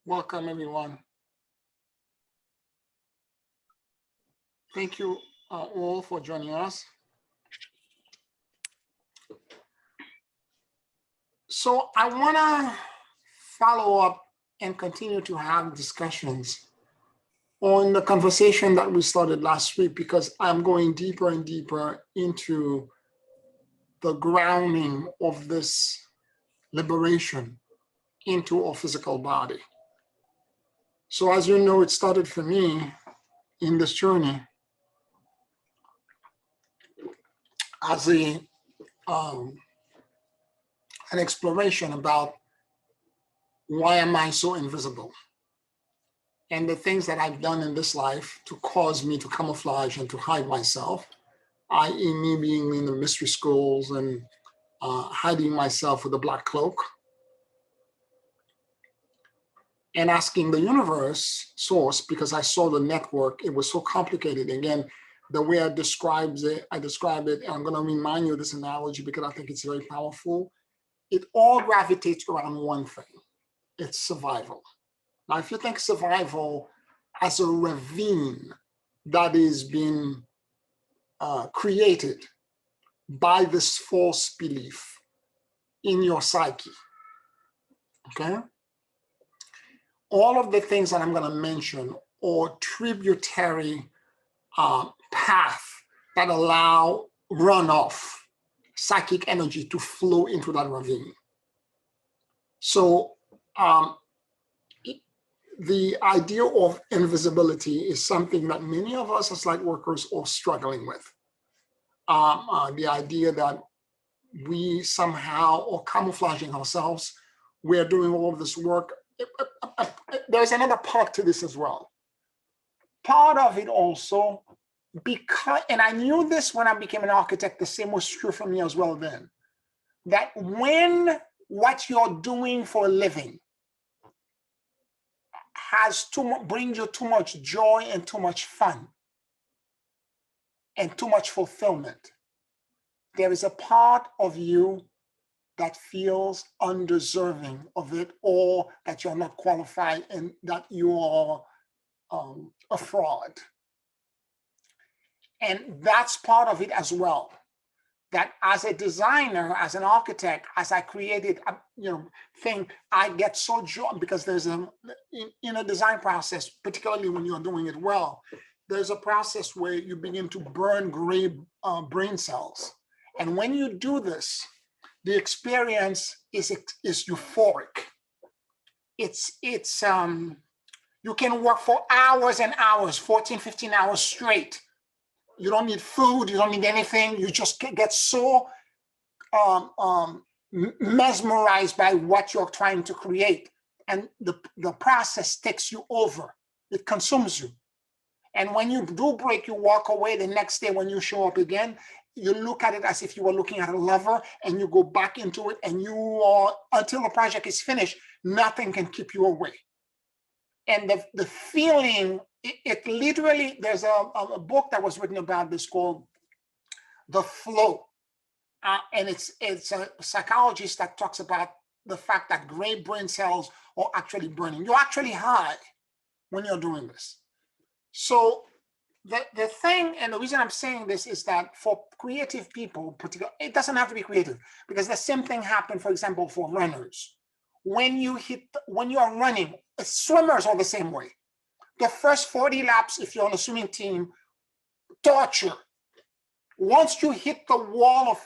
Welcome, everyone. Thank you all for joining us. So I want to follow up and continue to have discussions on the conversation that we started last week, because I'm going deeper and deeper into the grounding of this liberation into our physical body. So as you know, it started for me in this journey as an exploration about why am I so invisible, and the things that I've done in this life to cause me to camouflage and to hide myself, i.e. me being in the mystery schools and hiding myself with a black cloak, and asking the universe source, because I saw the network, it was so complicated. Again, the way I describe it, and I'm going to remind you of this analogy because I think it's very powerful. It all gravitates around one thing. It's survival. Now, if you think survival as a ravine that is being created by this false belief in your psyche, okay? All of the things that I'm going to mention are tributary path that allow runoff, psychic energy to flow into that ravine. So the idea of invisibility is something that many of us as light workers are struggling with. The idea that we somehow are camouflaging ourselves, we're doing all of this work. There's another part to this as well. Part of it also, because, and I knew this when I became an architect, the same was true for me as well then, that when what you're doing for a living brings you too much joy and too much fun and too much fulfillment, there is a part of you that feels undeserving of it, or that you're not qualified and that you are a fraud. And that's part of it as well. That as a designer, as an architect, as I created thing, I get so joy, because there's in a design process, particularly when you're doing it well, there's a process where you begin to burn gray brain cells. And when you do this, the experience is euphoric. You can work for hours and hours, 14, 15 hours straight. You don't need food, you don't need anything. You just get so mesmerized by what you're trying to create. And the process takes you over. It consumes you. And when you do break, you walk away. The next day when you show up again, you look at it as if you were looking at a lever, and you go back into it, and you are, until the project is finished, nothing can keep you away. And the feeling, it literally, there's a book that was written about this called The Flow. And it's a psychologist that talks about the fact that gray brain cells are actually burning. You're actually high when you're doing this. So the thing, and the reason I'm saying this is that for creative people, particularly, it doesn't have to be creative, because the same thing happened, for example, for runners. When you are running, swimmers are the same way. The first 40 laps, if you're on a swimming team, torture. Once you hit the wall of,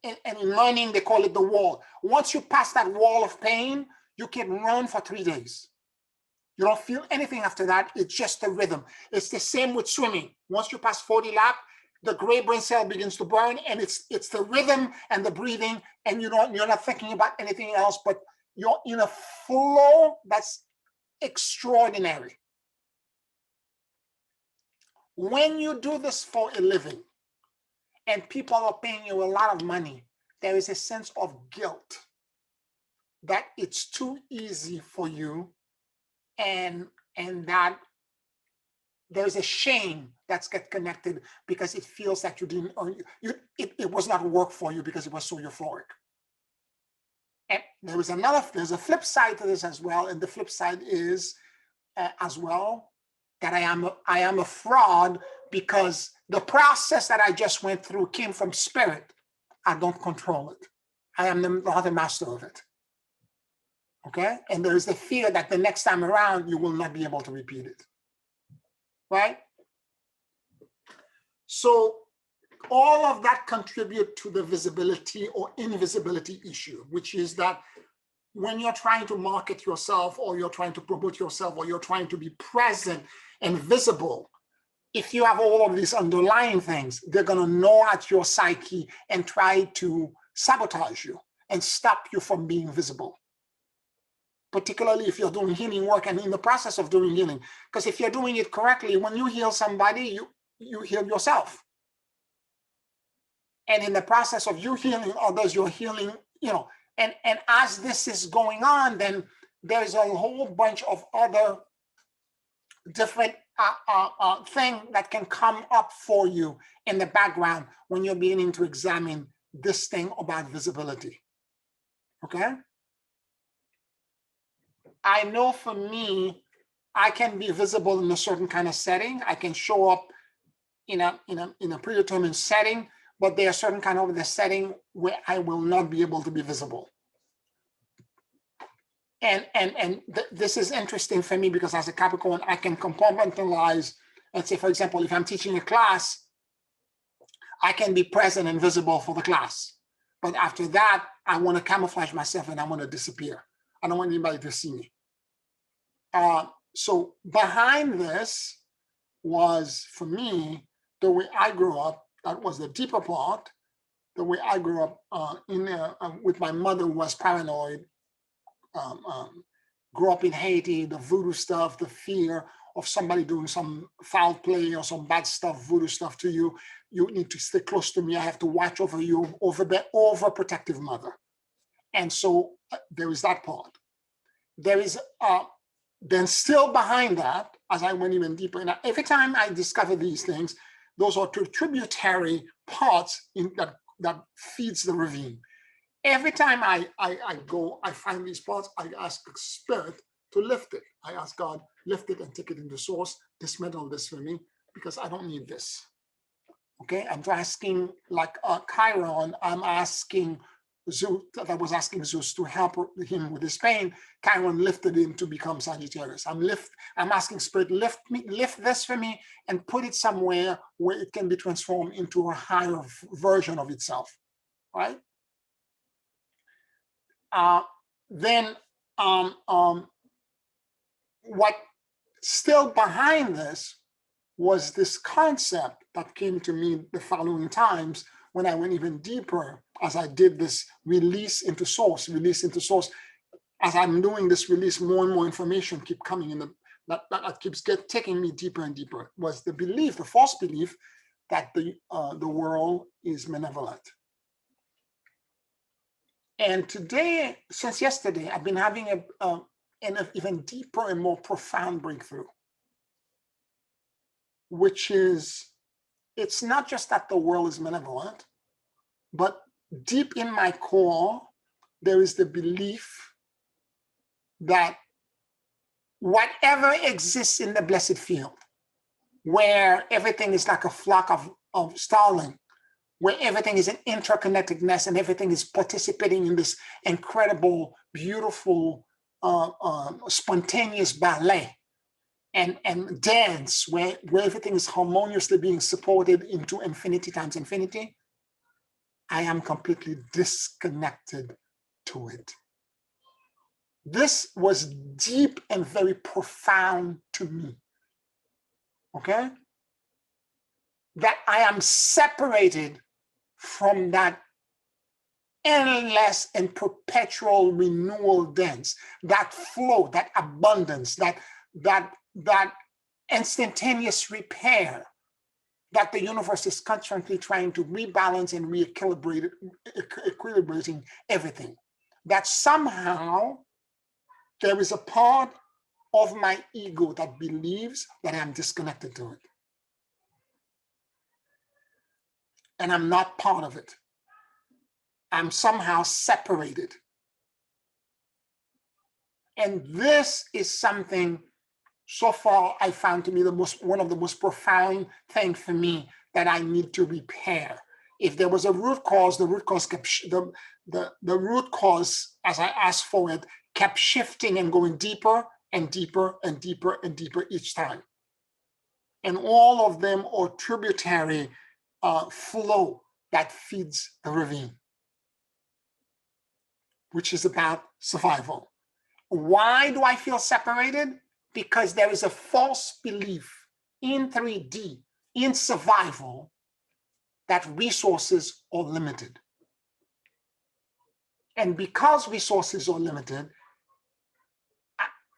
in learning, they call it the wall. Once you pass that wall of pain, you can run for 3 days. You don't feel anything after that. It's just the rhythm. It's the same with swimming. Once you pass 40 laps, the gray brain cell begins to burn, and it's the rhythm and the breathing, and you're not thinking about anything else, but you're in a flow that's extraordinary. When you do this for a living, and people are paying you a lot of money, there is a sense of guilt that it's too easy for you, and that there's a shame that's get connected, because it feels that you didn't, or it was not work for you because it was so euphoric. And there's a flip side to this as well. And the flip side is as well that I am a fraud, because the process that I just went through came from spirit. I don't control it. I am not the master of it. Okay? And there is the fear that the next time around, you will not be able to repeat it. Right? So all of that contribute to the visibility or invisibility issue, which is that when you're trying to market yourself, or you're trying to promote yourself, or you're trying to be present and visible, if you have all of these underlying things, they're going to gnaw at your psyche and try to sabotage you and stop you from being visible. Particularly if you're doing healing work and in the process of doing healing. Because if you're doing it correctly, when you heal somebody, you heal yourself. And in the process of you healing others, you're healing, and as this is going on, then there's a whole bunch of other different thing that can come up for you in the background when you're beginning to examine this thing about visibility. Okay? I know for me, I can be visible in a certain kind of setting. I can show up in a predetermined setting, but there are certain kind of the setting where I will not be able to be visible. And this is interesting for me, because as a Capricorn, I can compartmentalize. Let's say, for example, if I'm teaching a class, I can be present and visible for the class. But after that, I want to camouflage myself and I want to disappear. I don't want anybody to see me. So behind this was, for me, the way I grew up. That was the deeper part. The way I grew up with my mother, who was paranoid. Grew up in Haiti, the voodoo stuff, the fear of somebody doing some foul play or some bad stuff, voodoo stuff to you. You need to stay close to me. I have to watch over you, overprotective mother. And so there is that part. There is then still behind that, as I went even deeper, and every time I discover these things, those are two tributary parts that feeds the ravine. Every time I find these parts, I ask the spirit to lift it. I ask God, lift it and take it into source, dismantle this for me, because I don't need this. Okay, I'm asking, like Chiron, I'm asking Zeus, that was asking Zeus to help him with his pain. Chiron lifted him to become Sagittarius. I'm asking spirit, lift this for me and put it somewhere where it can be transformed into a higher version of itself, right? Then what still behind this was this concept that came to me the following times when I went even deeper, as I did this release into source. As I'm doing this release, more and more information keep coming in, that keeps taking me deeper and deeper. Was the belief, the false belief, that the world is malevolent. And today, since yesterday, I've been having an even deeper and more profound breakthrough, which is, it's not just that the world is malevolent, but deep in my core, there is the belief that whatever exists in the blessed field, where everything is like a flock of starling, where everything is an interconnectedness and everything is participating in this incredible, beautiful, spontaneous ballet and dance, where everything is harmoniously being supported into infinity times infinity, I am completely disconnected to it. This was deep and very profound to me, okay? That I am separated from that endless and perpetual renewal dance, that flow, that abundance, that instantaneous repair that the universe is constantly trying to rebalance and equilibrating everything. That somehow there is a part of my ego that believes that I'm disconnected to it. And I'm not part of it. I'm somehow separated. And this is something so far I found to be one of the most profound things for me that I need to repair. If there was a root cause, the root cause kept the root cause, as I asked for it, kept shifting and going deeper and deeper and deeper and deeper each time. And all of them are tributary flow that feeds the ravine, which is about survival. Why do I feel separated? Because there is a false belief in 3D, in survival, that resources are limited. And because resources are limited,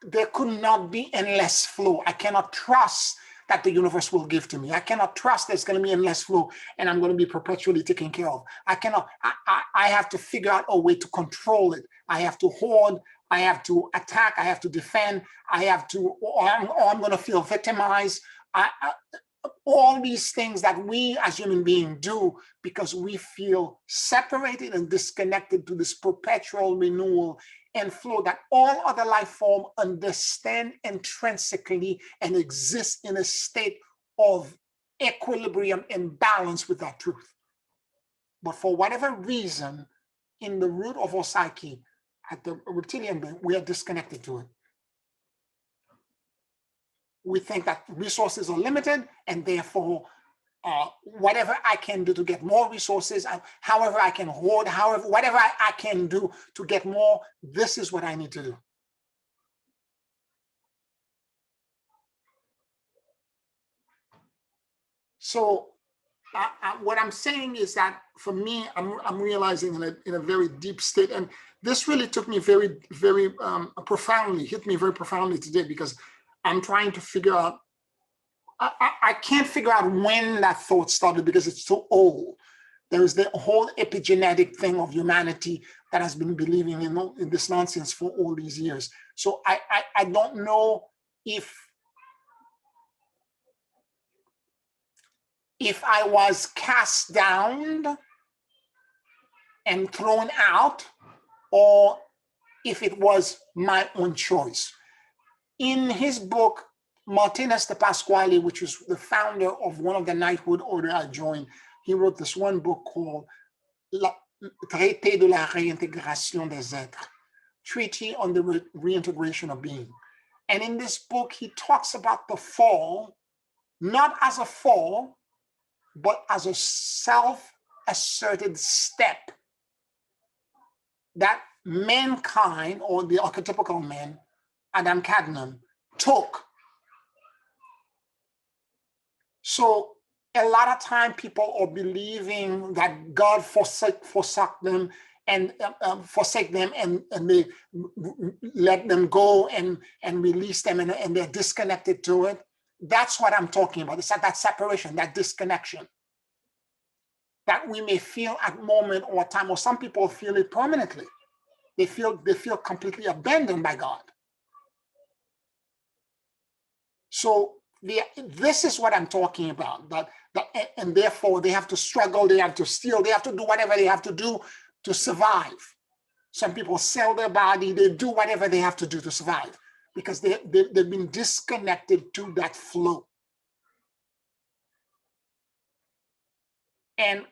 there could not be endless flow. I cannot trust that the universe will give to me. I cannot trust there's going to be endless flow and I'm going to be perpetually taken care of. I have to figure out a way to control it. I have to hoard, I have to attack, I have to defend, or I'm going to feel victimized. All these things that we as human beings do because we feel separated and disconnected to this perpetual renewal and flow that all other life forms understand intrinsically and exist in a state of equilibrium and balance with that truth. But for whatever reason, in the root of our psyche, at the reptilian brain, we are disconnected to it. We think that resources are limited, and therefore, whatever I can do to get more resources, however I can hoard, whatever I can do to get more, this is what I need to do. So what I'm saying is that for me, I'm realizing in a very deep state, and this really took me very, very profoundly, hit me very profoundly today, because I'm trying to figure out, I can't figure out when that thought started because it's so old. There is the whole epigenetic thing of humanity that has been believing in this nonsense for all these years. So I don't know if I was cast down and thrown out, or if it was my own choice. In his book, Martinez de Pasquale, which was the founder of one of the knighthood order I joined, he wrote this one book called Traité de la réintégration des êtres, Treaty on the Reintegration of Being. And in this book, he talks about the fall, not as a fall, but as a self-asserted step that mankind, or the archetypical man, Adam Cadnan, took. So a lot of time people are believing that God forsake them and they let them go and release them, and they're disconnected to it. That's what I'm talking about. It's that separation, that disconnection that we may feel at moment or time, or some people feel it permanently. They feel completely abandoned by God. So this is what I'm talking about. And therefore they have to struggle, they have to steal, they have to do whatever they have to do to survive. Some people sell their body, they do whatever they have to do to survive because they've been disconnected to that flow. And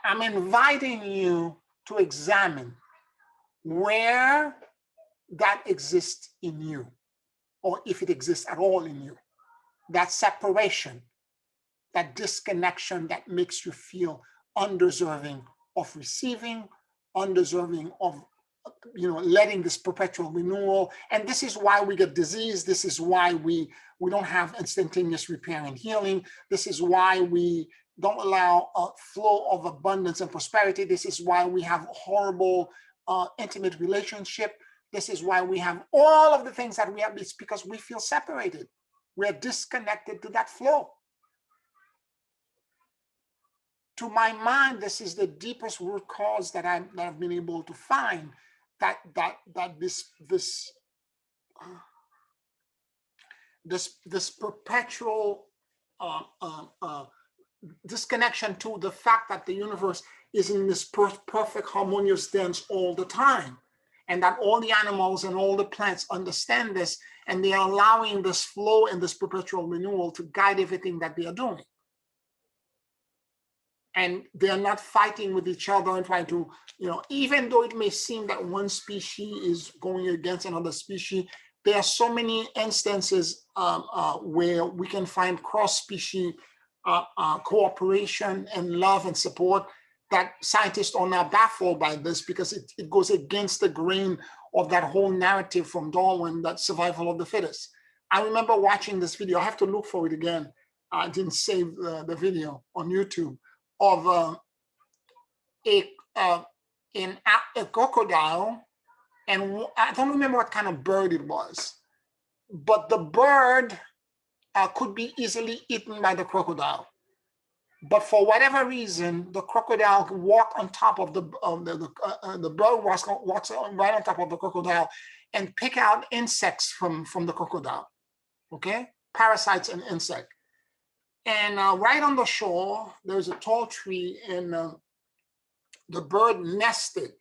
I'm inviting you to examine where that exists in you, or if it exists at all in you. That separation, that disconnection that makes you feel undeserving of receiving, undeserving of letting this perpetual renewal. And this is why we get disease. This is why we don't have instantaneous repair and healing. This is why we don't allow a flow of abundance and prosperity. This is why we have horrible intimate relationship. This is why we have all of the things that we have. It's because we feel separated. We're disconnected to that flow. To my mind, this is the deepest root cause that I've been able to find. That this perpetual disconnection to the fact that the universe is in this perfect harmonious dance all the time, and that all the animals and all the plants understand this, and they are allowing this flow and this perpetual renewal to guide everything that they are doing. And they're not fighting with each other and trying to, even though it may seem that one species is going against another species, there are so many instances where we can find cross-species cooperation and love and support, that scientists are now baffled by this, because it goes against the grain of that whole narrative from Darwin, that survival of the fittest. I remember watching this video. I have to look for it again. I didn't save the video on YouTube, of a crocodile, and I don't remember what kind of bird it was, but the bird could be easily eaten by the crocodile. But for whatever reason, the crocodile walked on top of the bird walks right on top of the crocodile and pick out insects from the crocodile, okay? Parasites and insects. And right on the shore, there's a tall tree, and the bird nested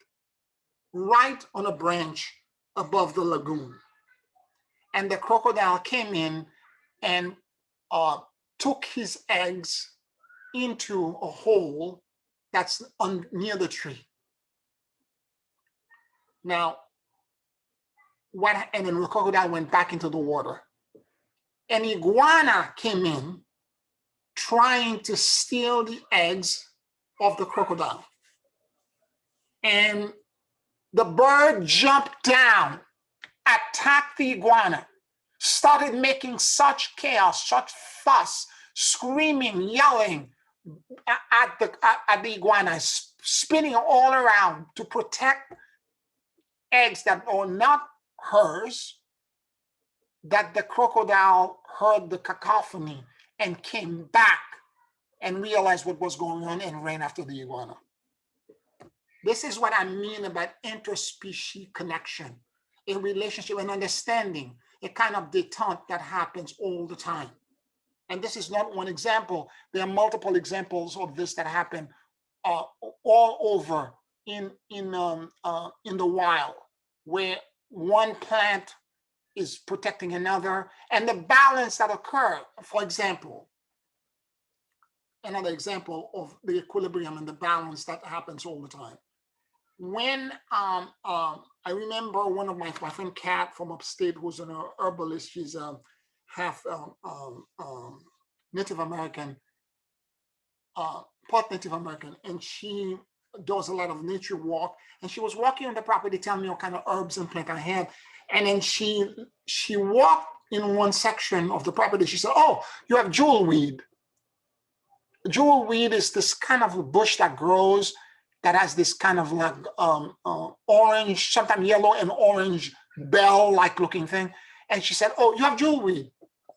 right on a branch above the lagoon. And the crocodile came in and took his eggs into a hole that's near the tree. Now, and then the crocodile went back into the water. An iguana came in trying to steal the eggs of the crocodile. And the bird jumped down, attacked the iguana, started making such chaos, such fuss, screaming, yelling at the iguana, spinning all around to protect eggs that are not hers, that the crocodile heard the cacophony and came back and realized what was going on and ran after the iguana. This is what I mean about interspecies connection, a relationship and understanding, a kind of detente that happens all the time. And this is not one example. There are multiple examples of this that happen all over in the wild, where one plant is protecting another, and the balance that occurs. For example, another example of the equilibrium and the balance that happens all the time. When I remember one of my friend Kat from upstate, who's an herbalist, she's half Native American, part Native American, and she does a lot of nature walk. And she was walking on the property, telling me what kind of herbs and plants I had. And then she walked in one section of the property. She said, "Oh, you have jewelweed." Jewelweed is this kind of a bush that grows that has this kind of like orange, sometimes yellow and orange bell-like looking thing. And she said, "Oh, you have jewelweed.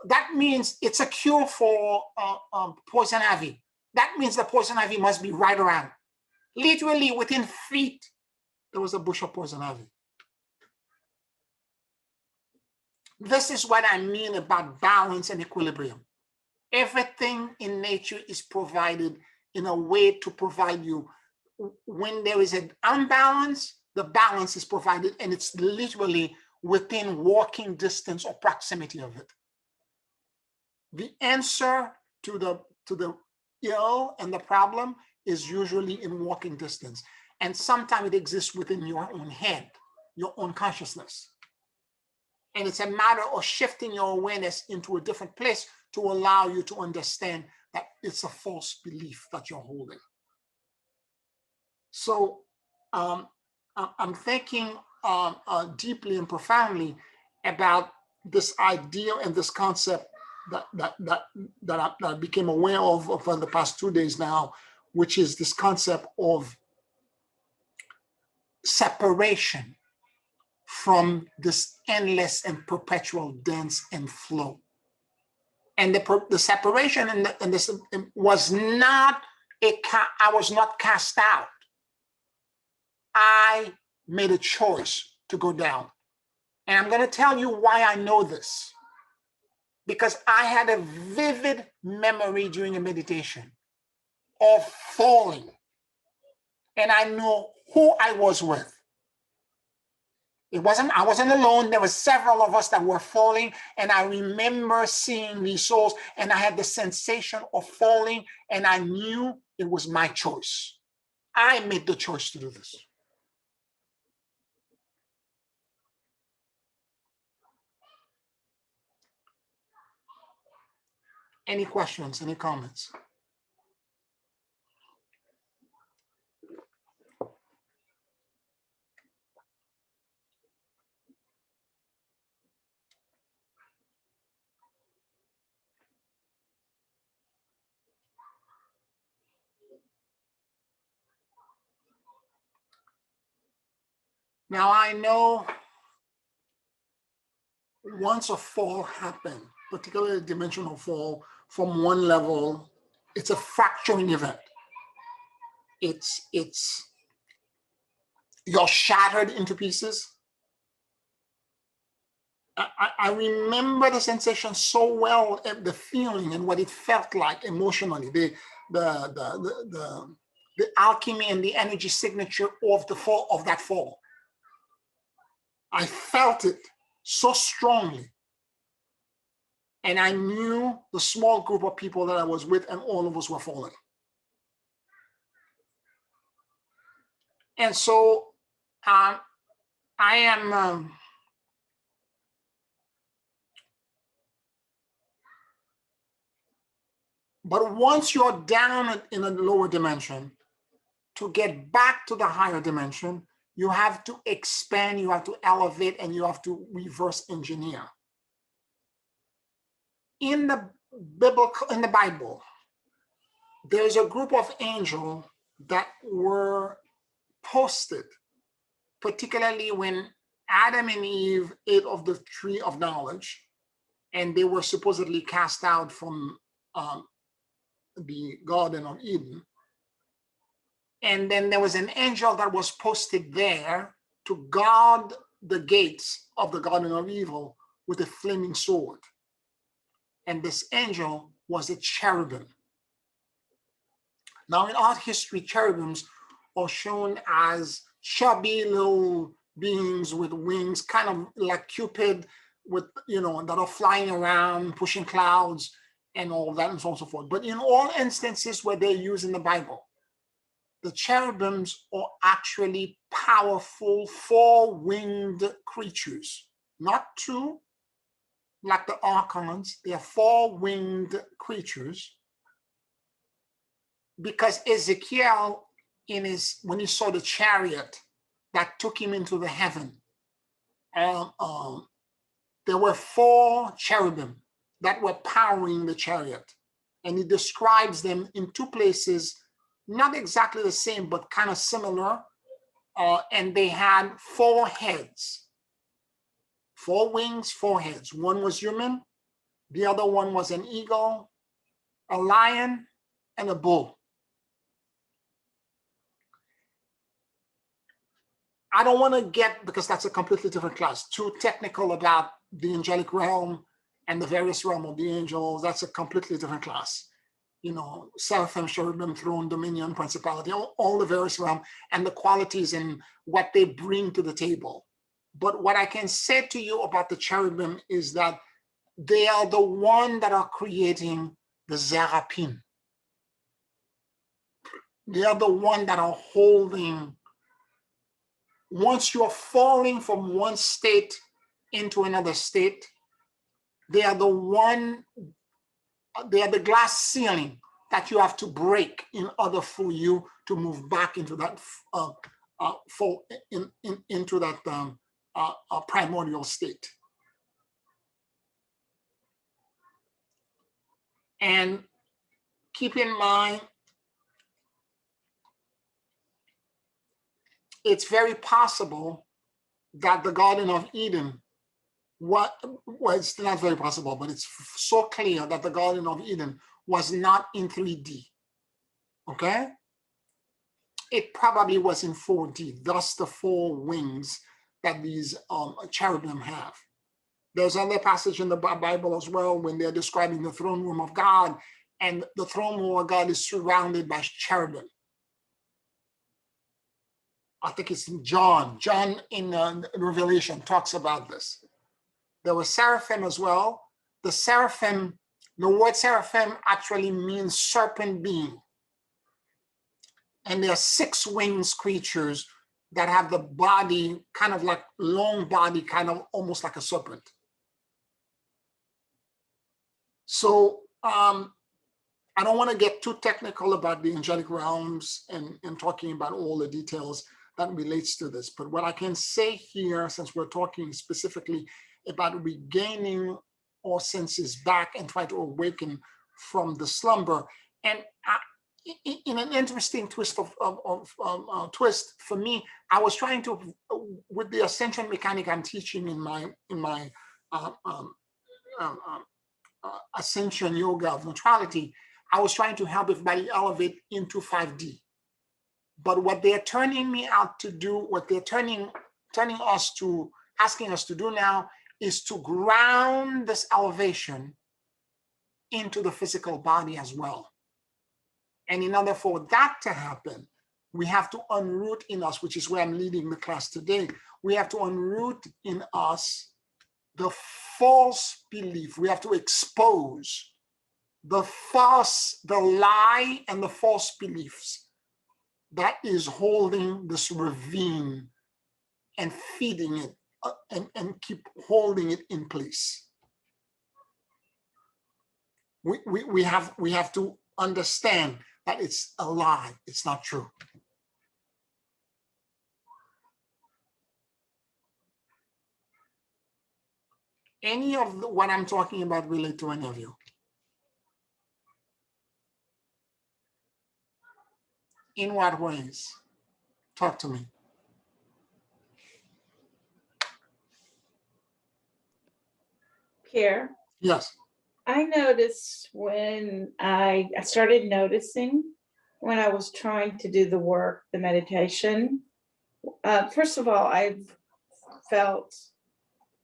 That means it's a cure for poison ivy. That means the poison ivy must be right around." Literally within feet, there was a bush of poison ivy. This is what I mean about balance and equilibrium. Everything in nature is provided in a way to provide you. When there is an unbalance, the balance is provided, and it's literally within walking distance or proximity of it. The answer to the ill and the problem is usually in walking distance. And sometimes it exists within your own head, your own consciousness. And it's a matter of shifting your awareness into a different place to allow you to understand that it's a false belief that you're holding. So I'm thinking deeply and profoundly about this idea and this concept that I became aware of over the past 2 days now, which is this concept of separation from this endless and perpetual dance and flow. And the separation and this was not I was not cast out. I made a choice to go down. And I'm going to tell you why I know this. Because I had a vivid memory during a meditation of falling and I knew who I was with. I wasn't alone. There were several of us that were falling, and I remember seeing these souls, and I had the sensation of falling, and I knew it was my choice. I made the choice to do this. Any questions, any comments? Now I know once a fall happened, particularly a dimensional fall from one level, it's a fracturing event. It's you're shattered into pieces. I remember the sensation so well, the feeling and what it felt like emotionally, the alchemy and the energy signature of the fall, of that fall. I felt it so strongly. And I knew the small group of people that I was with, and all of us were falling. And so I am, but once you're down in a lower dimension, to get back to the higher dimension, you have to expand, you have to elevate, and you have to reverse engineer. In the Bible, there's a group of angels that were posted, particularly when Adam and Eve ate of the tree of knowledge, and they were supposedly cast out from the Garden of Eden. And then there was an angel that was posted there to guard the gates of the Garden of Evil with a flaming sword. And this angel was a cherubim. Now in art history, cherubims are shown as chubby little beings with wings, kind of like Cupid, with, that are flying around, pushing clouds and all that and so on and so forth. But in all instances where they're used in the Bible, the cherubims are actually powerful four-winged creatures, not two like the archons. They are four-winged creatures, because Ezekiel, when he saw the chariot that took him into the heaven, there were four cherubim that were powering the chariot, and he describes them in two places, not exactly the same, but kind of similar. And they had four heads, four wings, four heads. One was human, the other one was an eagle, a lion, and a bull. I don't want to get, because that's a completely different class, too technical about the angelic realm and the various realm of the angels. That's a completely different class. Seraphim, cherubim, throne, dominion, principality, all the various realm and the qualities and what they bring to the table. But what I can say to you about the cherubim is that they are the one that are creating the seraphim. They are the one that are holding. Once you're falling from one state into another state, they are the glass ceiling that you have to break in order for you to move back into that into that primordial state. And keep in mind, it's very possible that the Garden of Eden, it's not very possible, but it's so clear that the Garden of Eden was not in 3D, okay? It probably was in 4D, thus the four wings that these cherubim have. There's another passage in the Bible as well when they're describing the throne room of God, and the throne room of God is surrounded by cherubim. I think it's John in Revelation talks about this. There was seraphim as well. The seraphim, the word seraphim actually means serpent being. And there are 6 wings creatures that have the body kind of like long body, kind of almost like a serpent. So I don't want to get too technical about the angelic realms and talking about all the details that relates to this. But what I can say here, since we're talking specifically about regaining our senses back and try to awaken from the slumber, and in an interesting twist twist for me, I was trying to, with the ascension mechanic I'm teaching in my ascension yoga of neutrality, I was trying to help everybody elevate into 5D. But what they're turning me out to do, what they're turning us to, asking us to do now, is to ground this elevation into the physical body as well. And in order for that to happen, we have to unroot in us, which is where I'm leading the class today. We have to unroot in us the false belief. We have to expose the lie and the false beliefs that is holding this ravine and feeding it and keep holding it in place. We have to understand that it's a lie. It's not true. Any of what I'm talking about relate to any of you? In what ways? Talk to me. Pierre? Yes. I noticed when I started noticing when I was trying to do the work, the meditation. First of all, I've felt,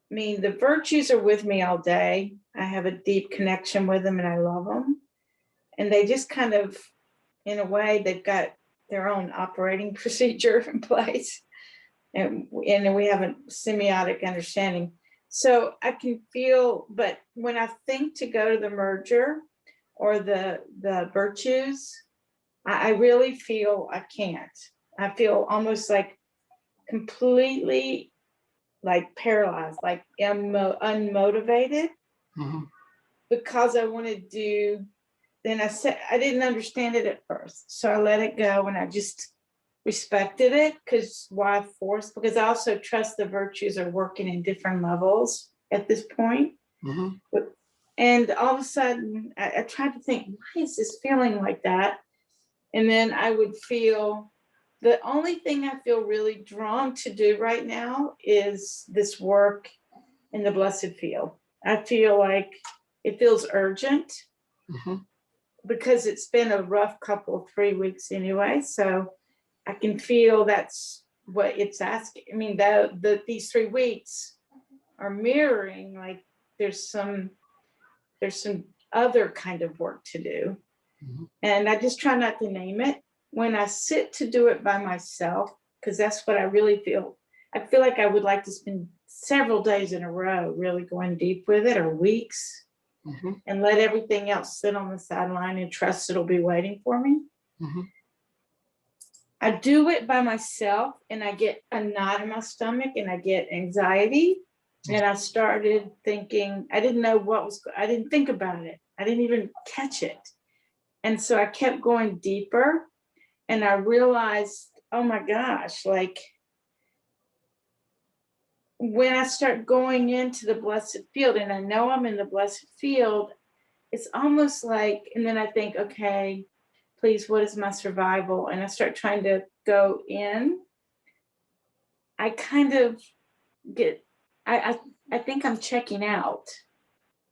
the virtues are with me all day. I have a deep connection with them and I love them. And they just kind of, in a way, they've got their own operating procedure in place. And we have a semiotic understanding. So I can feel, but when I think to go to the merger or the virtues, I really feel I can't. I feel almost like completely like paralyzed, like unmotivated, because I want to do. Then I said, I didn't understand it at first. So I let it go and I just respected it, because why force? Because I also trust the virtues are working in different levels at this point. And all of a sudden, I tried to think, why is this feeling like that? And then I would feel, the only thing I feel really drawn to do right now is this work in the blessed field. I feel like it feels urgent. Because it's been a rough couple of 3 weeks anyway. So I can feel that's what it's asking. I mean, these 3 weeks are mirroring, like there's some other kind of work to do. And I just try not to name it. When I sit to do it by myself, because that's what I really feel. I feel like I would like to spend several days in a row really going deep with it, or weeks. And let everything else sit on the sideline and trust it'll be waiting for me. I do it by myself and I get a knot in my stomach and I get anxiety. And I started thinking, I didn't think about it. I didn't even catch it. And so I kept going deeper and I realized, oh my gosh, like when I start going into the blessed field and I know I'm in the blessed field, it's almost like, and then I think, okay, please, what is my survival? And I start trying to go in. I kind of get, I think I'm checking out,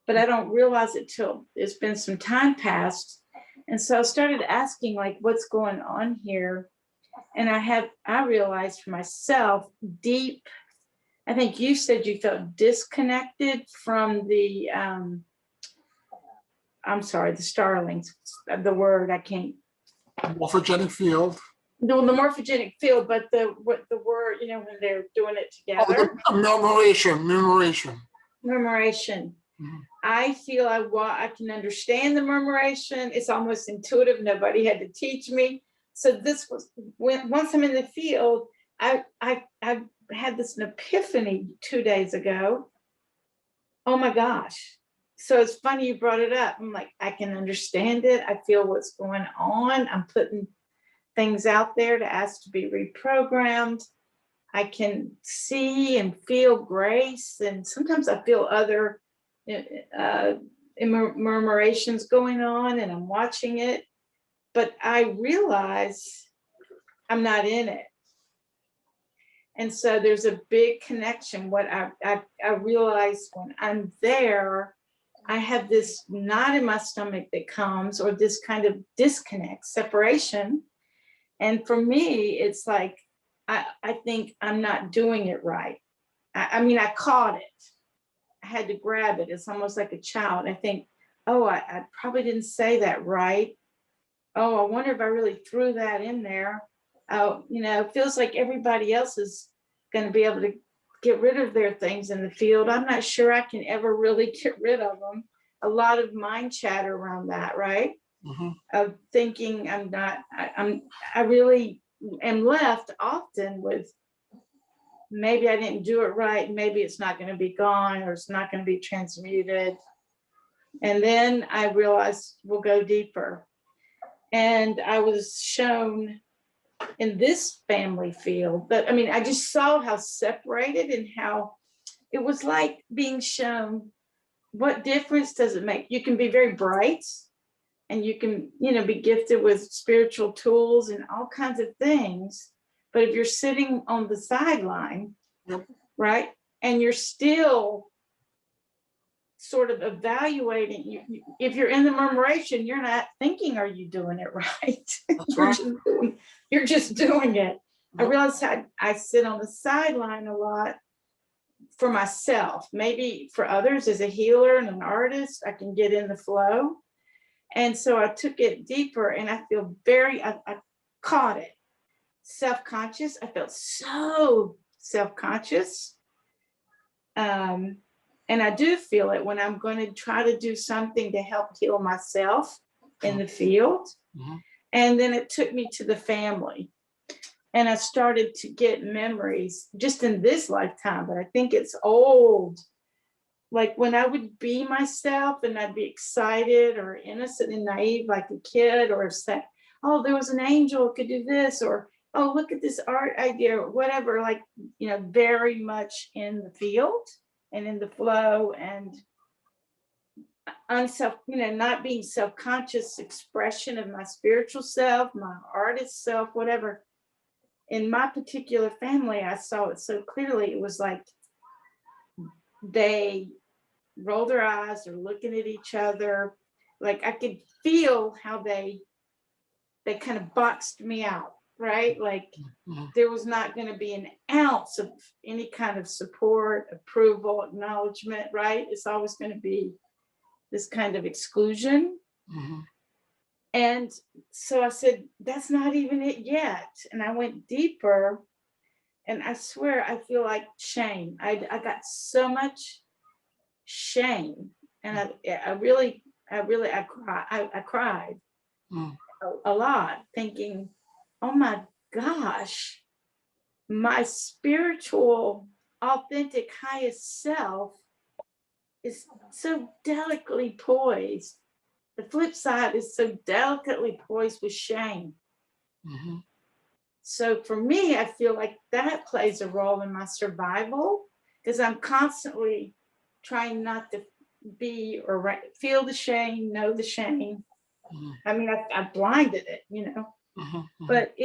but I don't realize it till it's been some time past. And so I started asking, like, what's going on here? And I realized for myself, deep, I think you said you felt disconnected from the, I'm sorry, the starlings, the word I can't. Morphogenic field. No, the morphogenic field, but the word, you know, when they're doing it Oh, together, the murmuration. murmuration. Mhm. I feel I can understand the murmuration. It's almost intuitive. Nobody had to teach me. So this was once I'm in the field, I had this an epiphany 2 days ago. Oh my gosh. So it's funny you brought it up. I'm like, I can understand it. I feel what's going on. I'm putting things out there to ask to be reprogrammed. I can see and feel grace. And sometimes I feel other murmurations going on, and I'm watching it. But I realize I'm not in it. And so there's a big connection. What I realize when I'm there, I have this knot in my stomach that comes, or this kind of disconnect, separation. And for me, it's like, I think I'm not doing it right. I mean, I caught it. I had to grab it. It's almost like a child. I think, oh, I probably didn't say that right. Oh, I wonder if I really threw that in there. Oh, you know, it feels like everybody else is going to be able to get rid of their things in the field. I'm not sure I can ever really get rid of them. A lot of mind chatter around that, right? Mhm. Of thinking I really am left often with, maybe I didn't do it right, maybe it's not going to be gone, or it's not going to be transmuted. And then I realized we'll go deeper. And I was shown in this family field, but I mean, I just saw how separated, and how it was like being shown, what difference does it make? You can be very bright, and you can, you know, be gifted with spiritual tools and all kinds of things. But if you're sitting on the sideline, Yep. right, and you're still sort of evaluating, if you're in the murmuration, you're not thinking, are you doing it right? That's right. You're just doing it. I Yep. realize I sit on the sideline a lot for myself. Maybe for others, as a healer and an artist, I can get in the flow. And so I took it deeper, and I feel I caught it. Self-conscious. I felt so self-conscious. And I do feel it when I'm going to try to do something to help heal myself in the field. Mhm. And then it took me to the family. And I started to get memories just in this lifetime, but I think it's old. Like when I would be myself, and I'd be excited or innocent and naive like a kid, or say, oh, there was an angel who could do this, or oh, look at this art idea, or whatever, like, you know, very much in the field and in the flow, and not being self-conscious expression of my spiritual self, my artist self, whatever. In my particular family, I saw it so clearly. It was like they roll their eyes or looking at each other. Like I could feel how they kind of boxed me out, right? Like Mhm. there was not going to be an ounce of any kind of support, approval, acknowledgement, right? It's always going to be this kind of exclusion. Mhm. And so I said, that's not even it yet. And I went deeper, and I swear I feel like shame. I got so much shame, and I cried Mhm. a lot, thinking, oh my gosh, my spiritual, authentic, highest self is so delicately poised. The flip side is so delicately poised with shame. Mhm. So for me, I feel like that plays a role in my survival, because I'm constantly trying not to be or feel the shame, know the shame. Mhm. I mean, I blinded it, you know, Mhm. but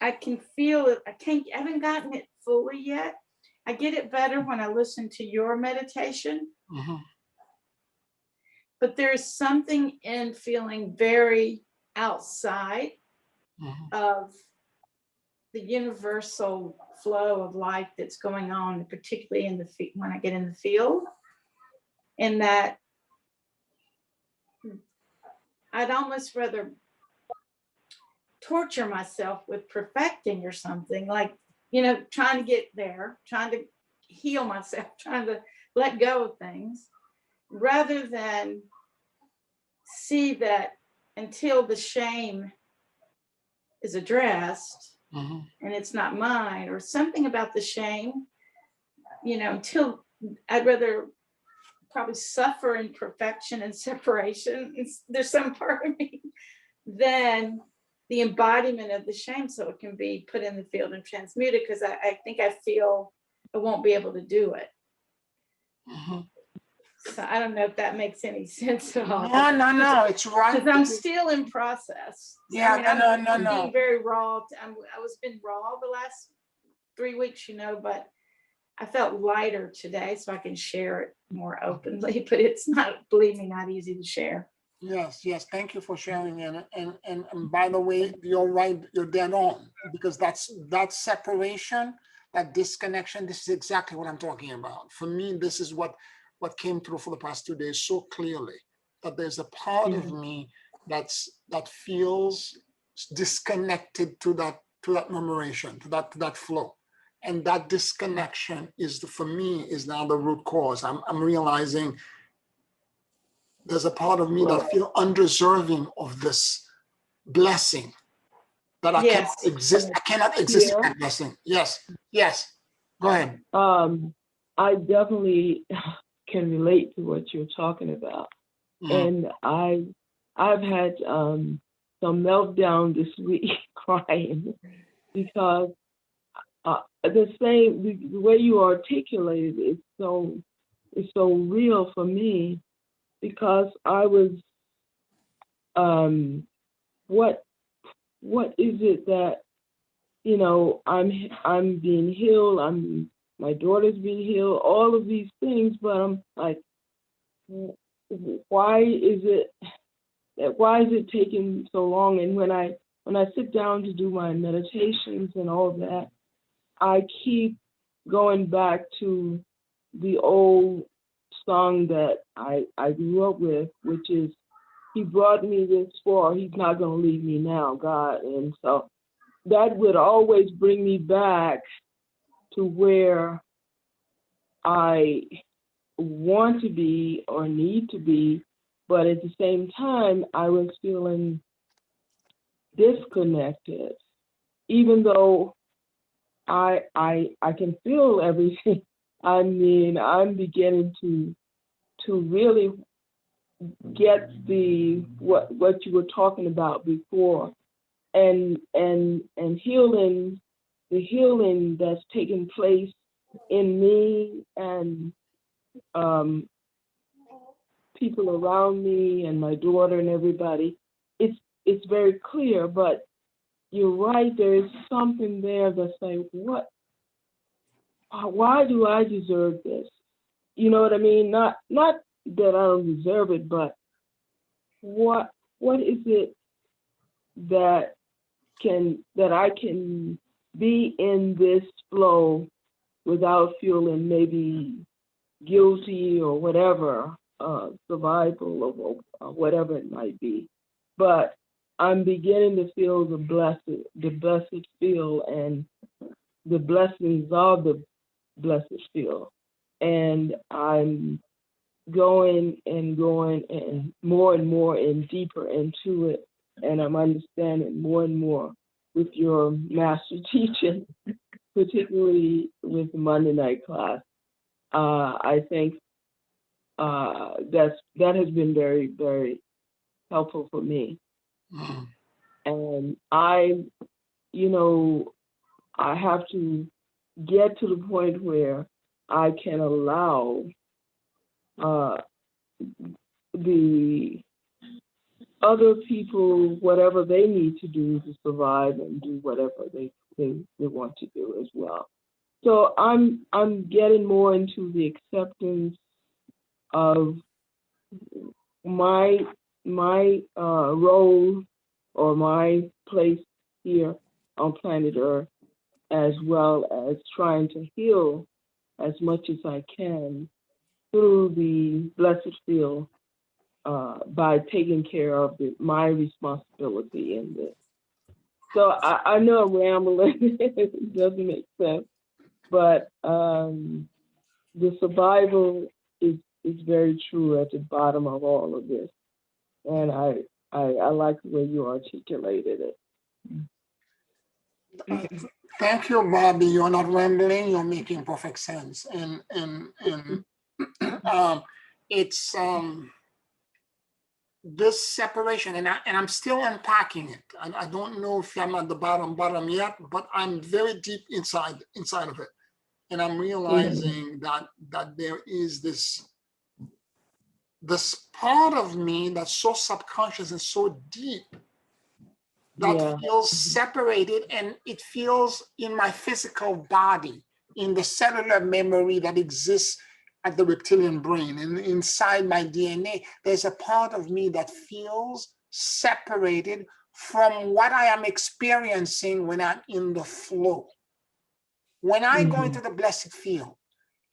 I can feel it. I haven't gotten it fully yet. I get it better when I listen to your meditation, Mhm. but there's something in feeling very outside Mhm. of the universal flow of life that's going on, particularly when I get in the field, and that I'd almost rather torture myself with perfecting or something, like, trying to get there, trying to heal myself, trying to let go of things, rather than see that until the shame is addressed Mhm. and it's not mine, or something about the shame, until I'd rather probably suffer in perfection and separation. There's some part of me than the embodiment of the shame, so it can be put in the field and transmuted, because I think I feel I won't be able to do it. Mhm. So I don't know if that makes any sense at all. No, it's right. Because I'm still in process. Yeah, I'm no. being very raw. I was been raw the last 3 weeks, but I felt lighter today, so I can share it more openly. But it's not, believe me, not easy to share. Yes. Thank you for sharing. And by the way, you're right. You're dead on, because that separation, that disconnection. This is exactly what I'm talking about. For me, this is what came through for the past 2 days so clearly, that there's a part of me that feels disconnected to that memoration, to that flow. And that disconnection for me is now the root cause. I'm realizing there's a part of me that feel undeserving of this blessing, that I cannot Yes. exist. I cannot exist in that blessing. Yes. Go ahead. I definitely can relate to what you're talking about. And I've had some meltdown this week crying, because the way you articulated it is so real for me, because I was what is it that I'm being healed, my daughter's being healed, all of these things, but I'm like, why is it taking so long? And when I sit down to do my meditations and all that, I keep going back to the old song that I grew up with, which is, "He brought me this far, he's not going to leave me now, God." And so that would always bring me back to where I want to be or need to be, but at the same time, I was feeling disconnected, even though I can feel everything. I mean, I'm beginning to really get what you were talking about before, and healing, the healing that's taking place in me and people around me and my daughter and everybody. It's very clear, but you're right. There is something there that's like, why do I deserve this? You know what I mean? Not that I don't deserve it, but what is it that I can be in this flow without feeling maybe guilty or whatever, survival or whatever it might be. But I'm beginning to feel the blessed feel, and the blessings of the blessed feel. And I'm going and more and deeper into it. And I'm understanding more and more with your master teaching, particularly with the Monday night class. I think that has been very, very helpful for me. And I have to get to the point where I can allow the other people whatever they need to do to survive and do whatever they want to do as well. So I'm getting more into the acceptance of my role or my place here on planet Earth, as well as trying to heal as much as I can through the blessed field, by taking care of my responsibility in this. So I know I'm rambling. It doesn't make sense, but the survival is very true at the bottom of all of this, and I like the way you articulated it. Thank you, Bobby. You're not rambling. You're making perfect sense, and it's this separation, and I'm still unpacking it. I don't know if I'm at the bottom yet, but I'm very deep inside of it, and I'm realizing that there is this part of me that's so subconscious and so deep that feels separated, and it feels in my physical body, in the cellular memory that exists at the reptilian brain, and inside my DNA, there's a part of me that feels separated from what I am experiencing when I'm in the flow. When I go into the blessed field,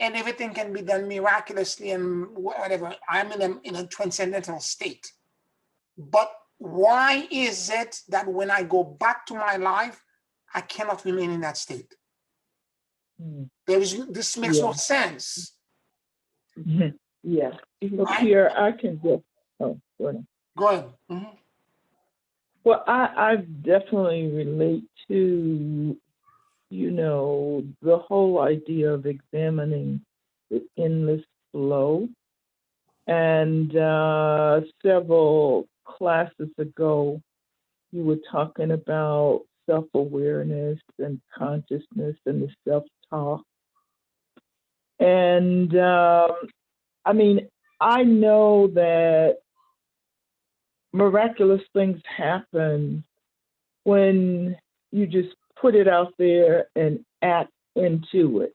and everything can be done miraculously and whatever, I'm in a transcendental state. But why is it that when I go back to my life, I cannot remain in that state? This makes no sense. Yeah. Look here, I can just, go ahead. Go ahead. Well, I definitely relate to, the whole idea of examining the endless flow. And several classes ago, you were talking about self-awareness and consciousness and the self-talk. And I mean, I know that miraculous things happen when you just put it out there and act into it,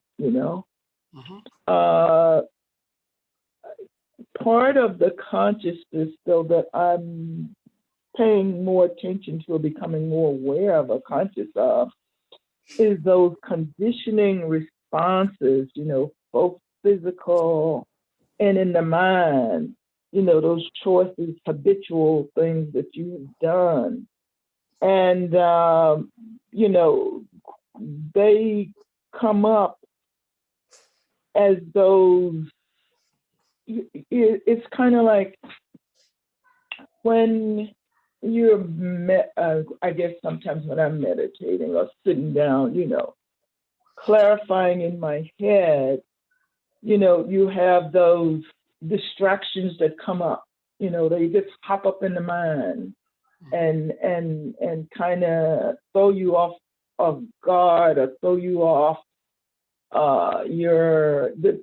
Part of the consciousness, though, that I'm paying more attention to or becoming more aware of or conscious of is those conditioning responses, both physical and in the mind, those choices, habitual things that you've done. And, they come up as those, it's kind of like when you're, I guess sometimes when I'm meditating or sitting down, clarifying in my head, you have those distractions that come up, they just pop up in the mind and kind of throw you off of guard or throw you off the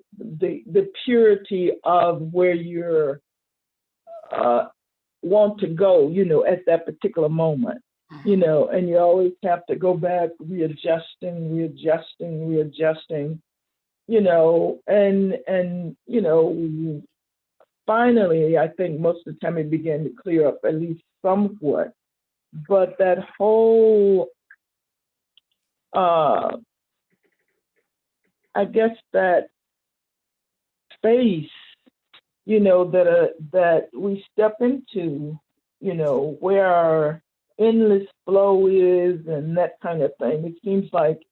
purity of where you're want to go, at that particular moment, and you always have to go back, readjusting, and finally, I think most of the time it began to clear up at least somewhat. But that whole, I guess that space, that we step into, where our endless flow is and that kind of thing. It seems like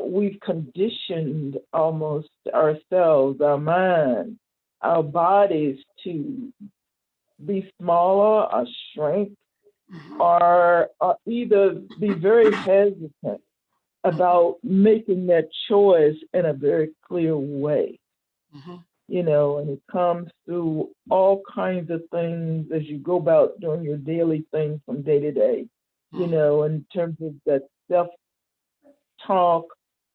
we've conditioned almost ourselves, our mind, our bodies to be smaller or shrink or either be very hesitant about making that choice in a very clear way. And it comes through all kinds of things as you go about doing your daily things from day to day, in terms of that self-talk,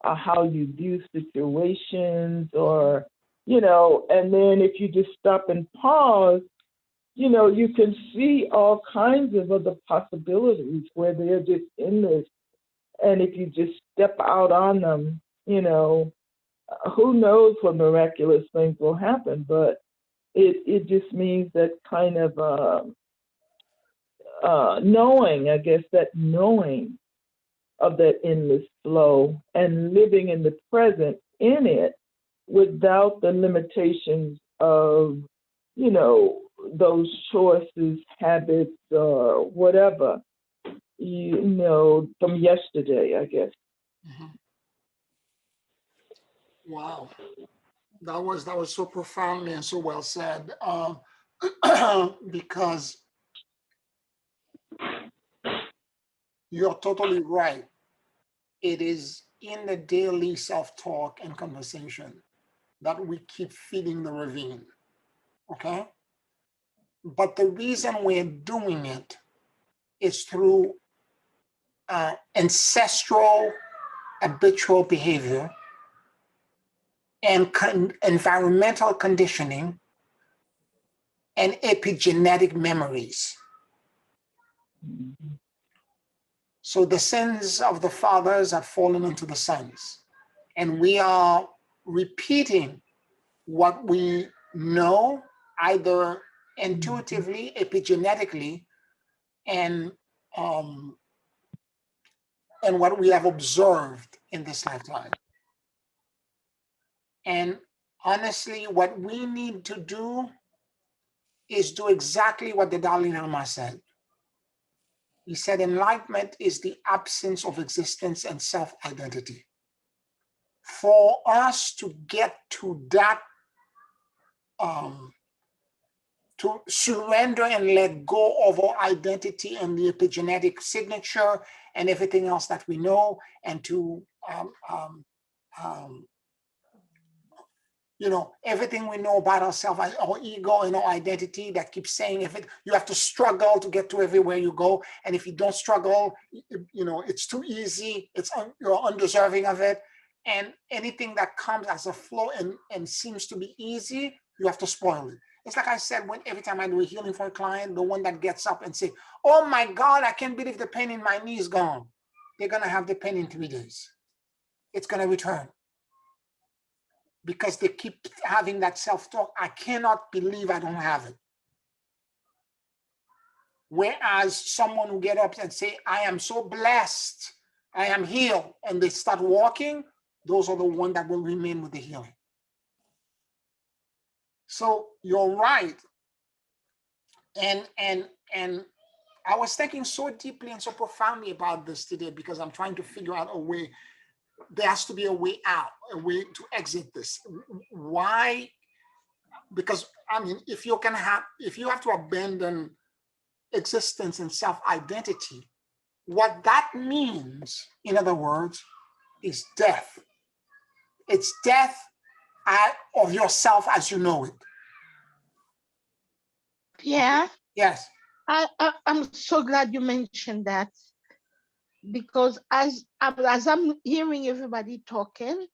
how you view situations, or, and then if you just stop and pause, you can see all kinds of other possibilities where they're just endless. And if you just step out on them, who knows what miraculous things will happen, but it just means that kind of knowing, I guess, that knowing of that endless flow and living in the present in it without the limitations of, those choices, habits, or whatever. from yesterday, I guess. Mhm. Wow, that was so profoundly and so well said. Because you're totally right. It is in the daily self-talk and conversation that we keep feeding the ravine. Okay. But the reason we're doing it is through ancestral habitual behavior and environmental conditioning and epigenetic memories. So the sins of the fathers have fallen into the sons, and we are repeating what we know either intuitively, epigenetically, and what we have observed in this lifetime. And honestly, what we need to do is do exactly what the Dalai Lama said. He said, enlightenment is the absence of existence and self-identity. For us to get to that, to surrender and let go of our identity and the epigenetic signature and everything else that we know, and to everything we know about ourselves, our ego and our identity that keeps saying, you have to struggle to get to everywhere you go. And if you don't struggle, it's too easy. You're undeserving of it. And anything that comes as a flow and seems to be easy, you have to spoil it. It's like I said, every time I do a healing for a client, the one that gets up and say, oh my God, I can't believe the pain in my knee is gone. They're going to have the pain in 3 days. It's going to return. Because they keep having that self-talk, I cannot believe I don't have it. Whereas someone who get up and say, I am so blessed, I am healed, and they start walking, those are the ones that will remain with the healing. So you're right. And I was thinking so deeply and so profoundly about this today because I'm trying to figure out a way. There has to be a way out, a way to exit this. Why? Because if you have to abandon existence and self-identity, what that means, in other words, is death. It's death of yourself as you know it. Yeah. Yes. I'm so glad you mentioned that, because as I'm hearing everybody talking,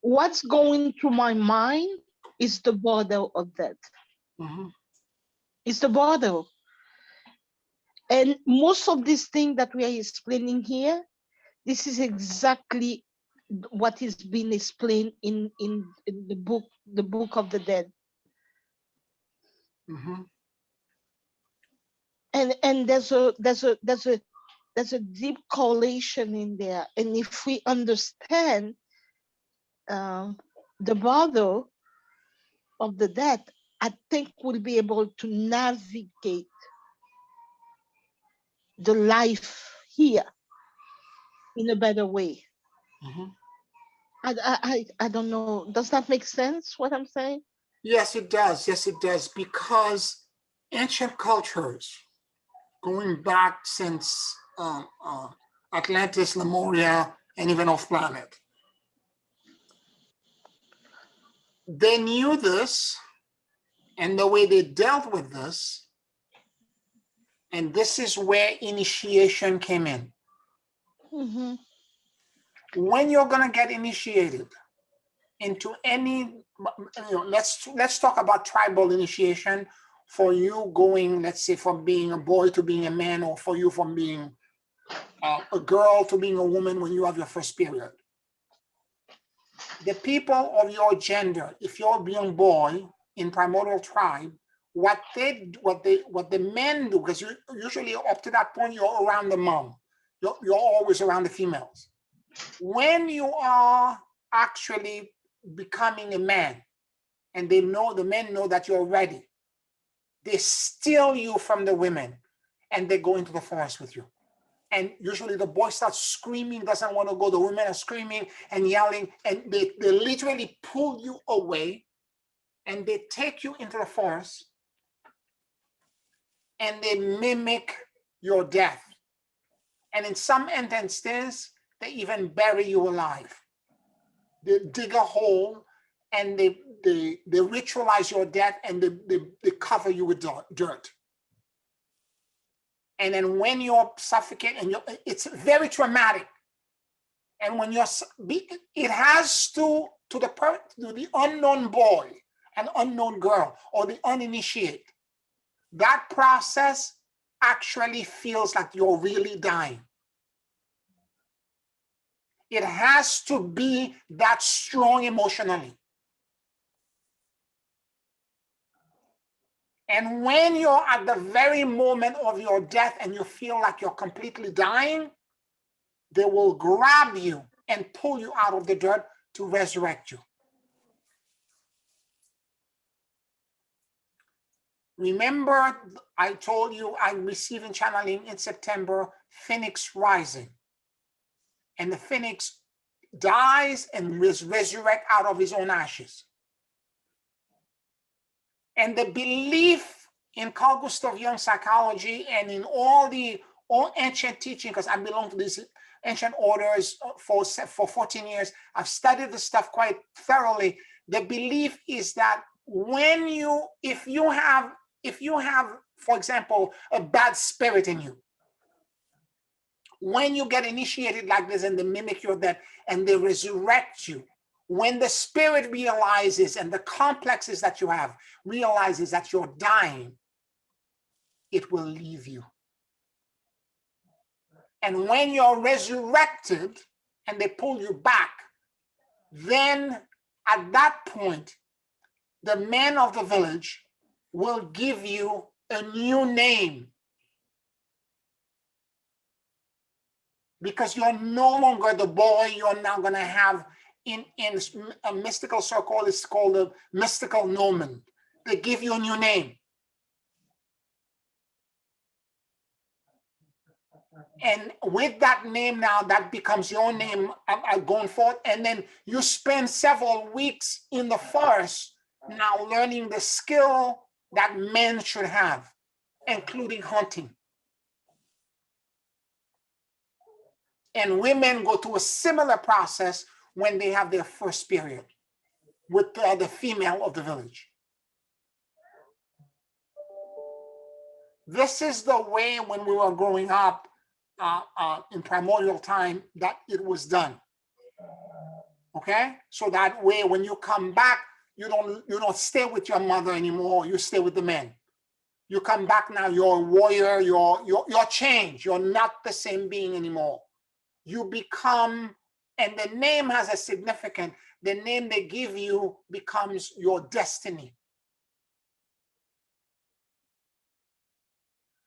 what's going through my mind is the border of that. Mm-hmm. It's the border. And most of these things that we are explaining here, this is exactly what is being explained in the book of the dead. Mm-hmm. And there's a deep correlation in there. And if we understand the border of the dead, I think we'll be able to navigate the life here in a better way. Mm-hmm. I don't know. Does that make sense, what I'm saying? Yes, it does. Yes, it does. Because ancient cultures, going back since Atlantis, Lemuria, and even off-planet, they knew this, and the way they dealt with this, and this is where initiation came in. Mm-hmm. When you're going to get initiated into any, let's talk about tribal initiation, for you going, let's say, from being a boy to being a man, or for you from being a girl to being a woman when you have your first period. The people of your gender, if you're a young boy in primordial tribe, what the men do, because you usually up to that point you're around the mom, you're always around the females. When you are actually becoming a man, and the men know that you're ready, they steal you from the women and they go into the forest with you. And usually the boy starts screaming, doesn't want to go. The women are screaming and yelling, and they literally pull you away, and they take you into the forest, and they mimic your death. And in some instances, they even bury you alive. They dig a hole, and they ritualize your death, and they cover you with dirt. And then when you're suffocating, it's very traumatic. And when it has to the unknown boy, an unknown girl, or the uninitiated, that process actually feels like you're really dying. It has to be that strong emotionally. And when you're at the very moment of your death and you feel like you're completely dying, they will grab you and pull you out of the dirt to resurrect you. Remember, I told you I'm receiving channeling in September, Phoenix rising. And the Phoenix dies and is resurrected out of his own ashes. And the belief in Carl Gustav Jung psychology and in all ancient teaching, because I belong to these ancient orders for 14 years, I've studied this stuff quite thoroughly. The belief is that if you have, for example, a bad spirit in you, when you get initiated like this and they mimic your death and they resurrect you, when the spirit realizes and the complexes that you have realizes that you're dying, it will leave you. And when you're resurrected and they pull you back, then at that point, the men of the village will give you a new name. Because you're no longer the boy, you're now going to have, in a mystical circle, it's called a mystical gnomon. They give you a new name. And with that name now, that becomes your name going forth. And then you spend several weeks in the forest now learning the skill that men should have, including hunting. And women go through a similar process when they have their first period with the female of the village. This is the way when we were growing up in primordial time that it was done. Okay? So that way when you come back, you don't stay with your mother anymore, you stay with the men. You come back now, you're a warrior, you're changed, you're not the same being anymore. You become, and the name has a significance, the name they give you becomes your destiny.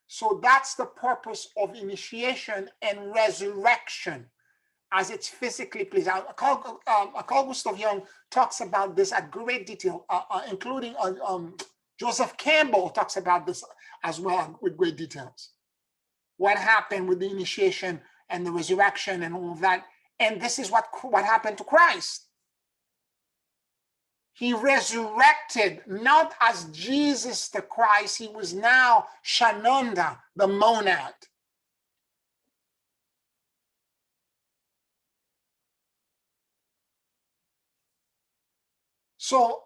So that's the purpose of initiation and resurrection as it's physically pleased. Carl Gustav Jung talks about this at great detail, including Joseph Campbell talks about this as well with great details. What happened with the initiation and the resurrection and all of that. And this is what happened to Christ. He resurrected not as Jesus the Christ, he was now Shananda, the monad. So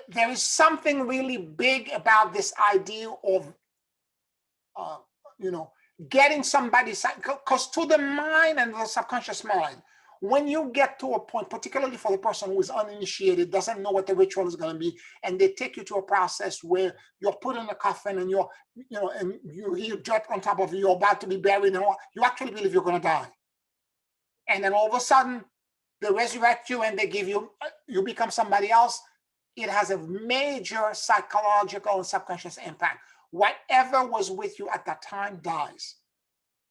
there is something really big about this idea of, getting somebody, because to the mind and the subconscious mind, when you get to a point, particularly for the person who is uninitiated, doesn't know what the ritual is going to be, and they take you to a process where you're put in a coffin and and you hear dirt on top of you, you're about to be buried, and you actually believe you're going to die. And then all of a sudden, they resurrect you and they give you, you become somebody else. It has a major psychological and subconscious impact. Whatever was with you at that time dies.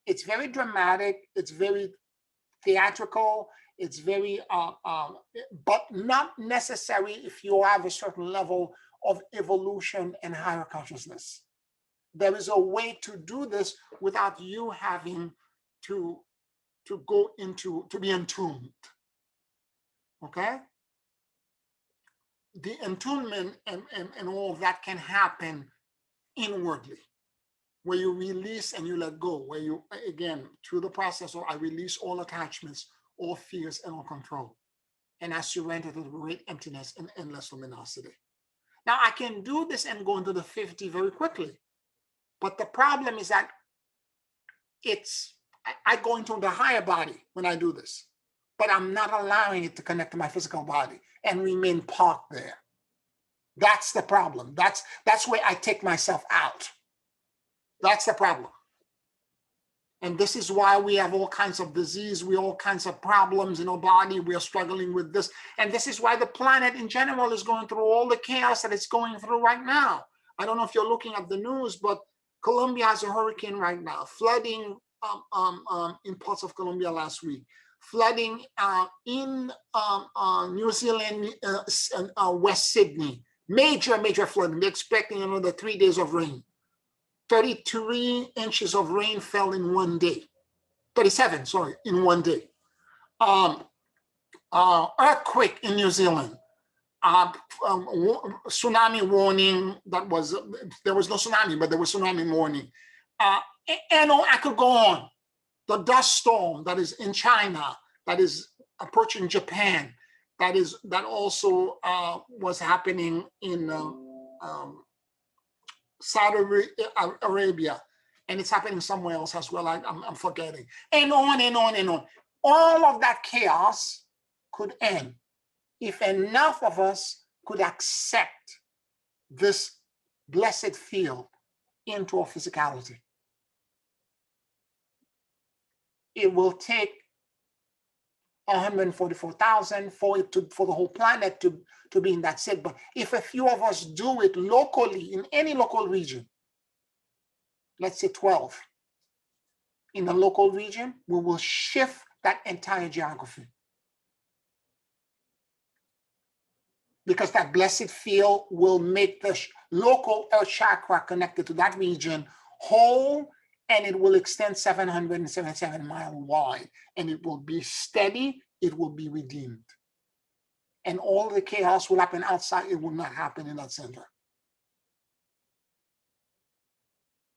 It's very dramatic. It's very theatrical. It's very, but not necessary if you have a certain level of evolution and higher consciousness. there is a way to do this without you having to go into, to be entombed. Okay? The entombment and all of that can happen inwardly, where you release and you let go, where you, again, through the process of I release all attachments, all fears, and all control. And I surrender to the great emptiness and endless luminosity. Now, I can do this and go into the 50 very quickly. But the problem is that I go into the higher body when I do this, but I'm not allowing it to connect to my physical body and remain parked there. That's the problem. That's where I take myself out. That's the problem. And this is why we have all kinds of disease, all kinds of problems in our body. We are struggling with this. And this is why the planet in general is going through all the chaos that it's going through right now. I don't know if you're looking at the news, but Colombia has a hurricane right now, flooding in parts of Colombia last week, flooding in New Zealand, West Sydney, major flooding. They're expecting another 3 days of rain. 33 inches of rain fell in one day. 37, sorry, in one day. Earthquake in New Zealand. Tsunami warning. There was no tsunami, but there was tsunami warning. And I could go on. The dust storm that is in China, that is approaching Japan, that also was happening in Saudi Arabia, and it's happening somewhere else as well. I'm forgetting, and on and on and on. All of that chaos could end if enough of us could accept this blessed field into our physicality. It will take 144,000 for the whole planet to be in that state. But if a few of us do it locally, in any local region, let's say 12, in a local region, we will shift that entire geography. Because that blessed field will make the local earth chakra connected to that region whole, and it will extend 777 miles wide, and it will be steady, it will be redeemed. And all the chaos will happen outside, it will not happen in that center.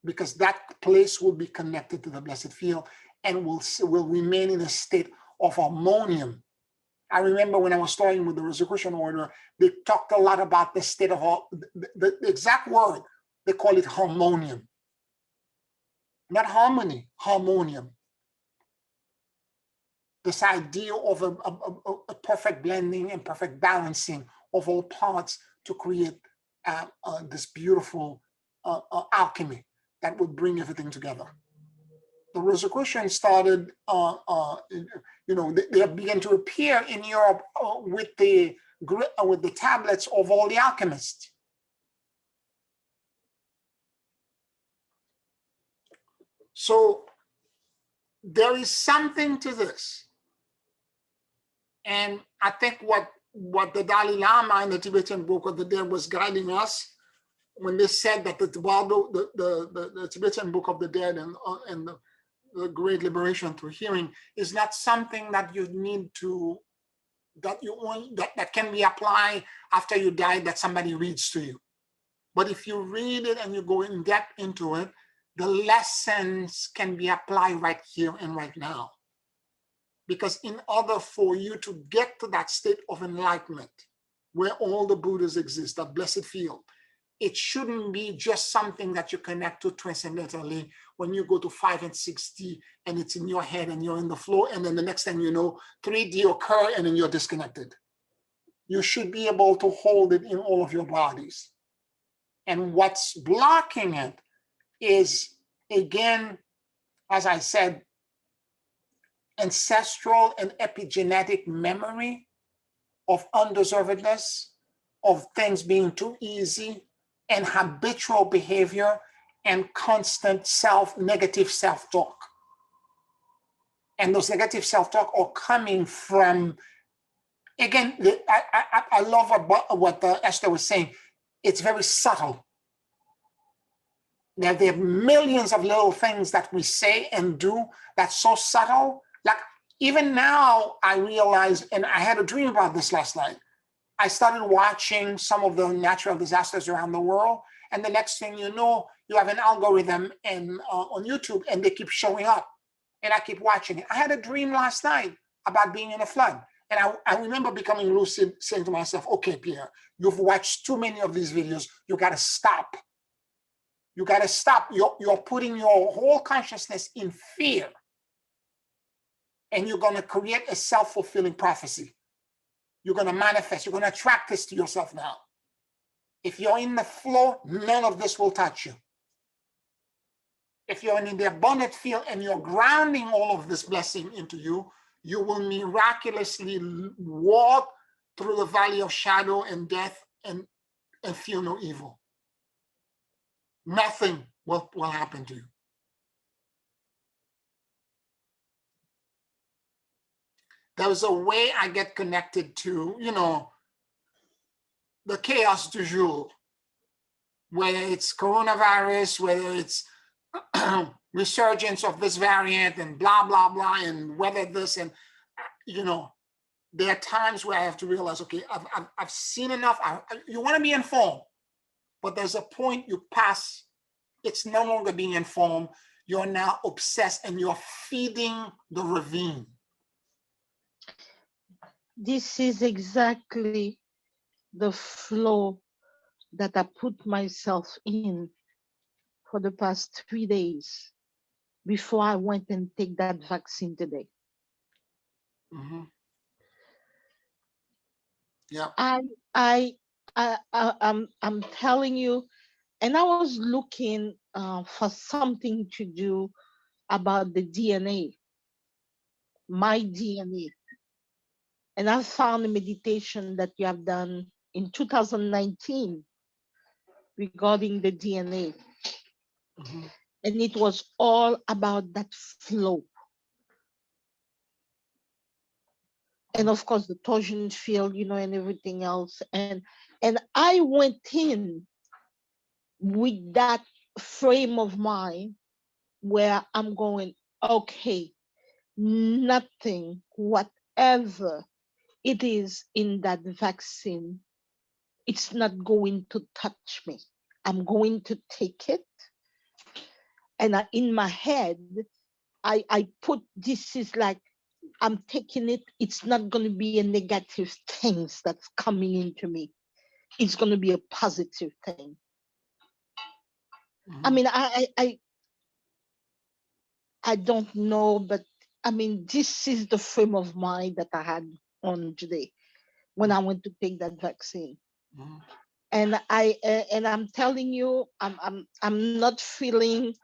Because that place will be connected to the blessed field and will remain in a state of harmonium. I remember when I was starting with the Rosicrucian order, they talked a lot about the state of, the exact word, they call it harmonium. Not harmony, harmonium. This idea of a perfect blending and perfect balancing of all parts to create this beautiful alchemy that would bring everything together. The Rosicrucians started, they began to appear in Europe with the tablets of all the alchemists. So there is something to this. And I think what the Dalai Lama in the Tibetan Book of the Dead was guiding us when they said that the Tibetan Book of the Dead and the Great Liberation through Hearing is not something that you need to, that can be applied after you die, that somebody reads to you. But if you read it and you go in depth into it, the lessons can be applied right here and right now. Because in order for you to get to that state of enlightenment, where all the Buddhas exist, that blessed field, it shouldn't be just something that you connect to transcendentally when you go to 5 and 6D and it's in your head and you're in the flow, and then the next thing you know, 3D occur and then you're disconnected. You should be able to hold it in all of your bodies. And what's blocking it is, again, as I said, ancestral and epigenetic memory of undeservedness, of things being too easy, and habitual behavior and constant negative self-talk. And those negative self-talk are coming from, again, I love what Esther was saying. It's very subtle. There are millions of little things that we say and do that's so subtle. Like even now, I realize, and I had a dream about this last night. I started watching some of the natural disasters around the world, and the next thing you know, you have an algorithm on YouTube, and they keep showing up, and I keep watching it. I had a dream last night about being in a flood, and I remember becoming lucid, saying to myself, "Okay, Pierre, you've watched too many of these videos. You got to stop. You got to stop. You're putting your whole consciousness in fear, and you're going to create a self-fulfilling prophecy. You're going to manifest. You're going to attract this to yourself now. If you're in the flow, none of this will touch you. If you're in the abundant field and you're grounding all of this blessing into you, you will miraculously walk through the valley of shadow and death and feel no evil. Nothing will happen to you. There's a way I get connected to, the chaos du jour, whether it's coronavirus, whether it's resurgence of this variant and blah, blah, blah, and whether this, and, there are times where I have to realize, okay, I've seen enough. You want to be informed, but there's a point you pass. It's no longer being informed. You're now obsessed and you're feeding the ravine. This is exactly the flow that I put myself in for the past 3 days before I went and take that vaccine today. Mm-hmm. Yeah. I'm telling you, and I was looking for something to do about the DNA, my DNA. And I found a meditation that you have done in 2019 regarding the DNA. Mm-hmm. And it was all about that flow. And of course, the torsion field, and everything else. And I went in with that frame of mind where I'm going, okay, nothing, whatever it is in that vaccine, it's not going to touch me. I'm going to take it. And in my head, I put this is like, I'm taking it. It's not going to be a negative thing that's coming into me. It's going to be a positive thing. Mm-hmm. I mean, I don't know, but I mean, this is the frame of mind that I had on today when I went to take that vaccine. Mm-hmm. And I'm telling you, I'm not feeling.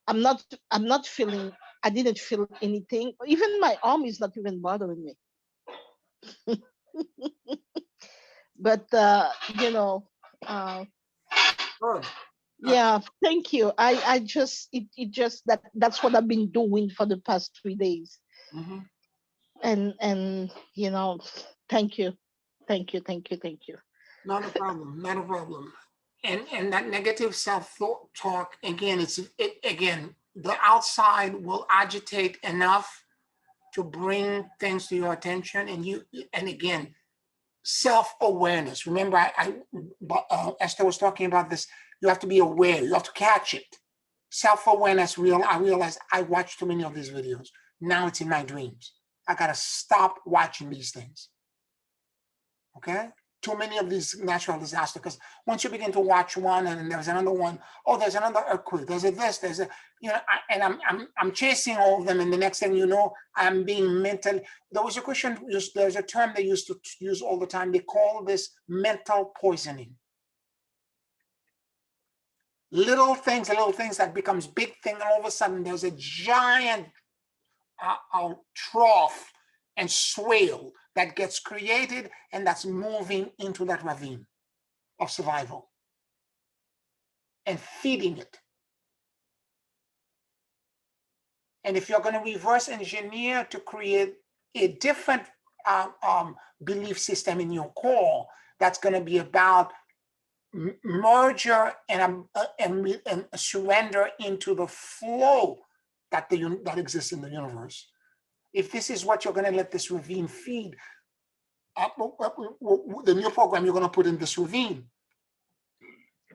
I'm not feeling. I didn't feel anything. Even my arm is not even bothering me. But Good. yeah, thank you. I just it just that's what I've been doing for the past 3 days. Mm-hmm. And thank you. Not a problem. Not a problem. And that negative self-talk, again, again, the outside will agitate enough to bring things to your attention, and again, self-awareness. Remember, Esther was talking about this. You have to be aware. You have to catch it. Self-awareness. I realized I watched too many of these videos. Now it's in my dreams. I gotta stop watching these things. Okay? Too many of these natural disasters, because once you begin to watch one and there's another one, oh, there's another earthquake, there's a I'm chasing all of them, and the next thing you know, I'm being mental. There's a term they used to use all the time. They call this mental poisoning. Little things that becomes big thing, and all of a sudden there's a giant trough and swale that gets created, and that's moving into that ravine of survival and feeding it. And if you're going to reverse engineer to create a different belief system in your core, that's going to be about merger and surrender into the flow that that exists in the universe, if this is what you're going to let this ravine feed, the new program you're going to put in this ravine,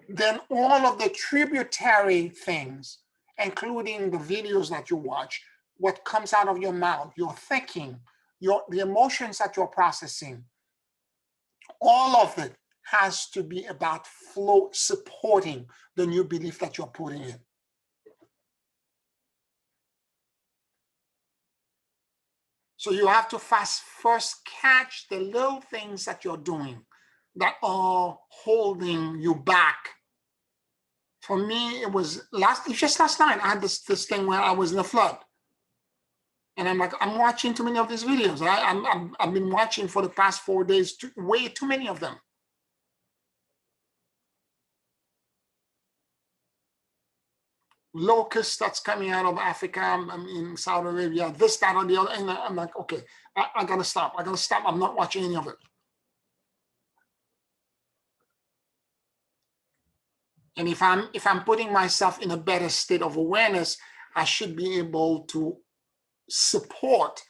then all of the tributary things, including the videos that you watch, what comes out of your mouth, your thinking, the emotions that you're processing, all of it has to be about flow, supporting the new belief that you're putting in. So you have to first catch the little things that you're doing that are holding you back. For me, it was just last night, I had this thing where I was in a flood. And I'm like, I'm watching too many of these videos. I've been watching for the past 4 days, way too many of them. Locusts that's coming out of Africa, I'm in Saudi Arabia, this, that, or the other. And I'm like, okay, I gotta stop. I gotta stop. I'm not watching any of it. And if I'm putting myself in a better state of awareness, I should be able to support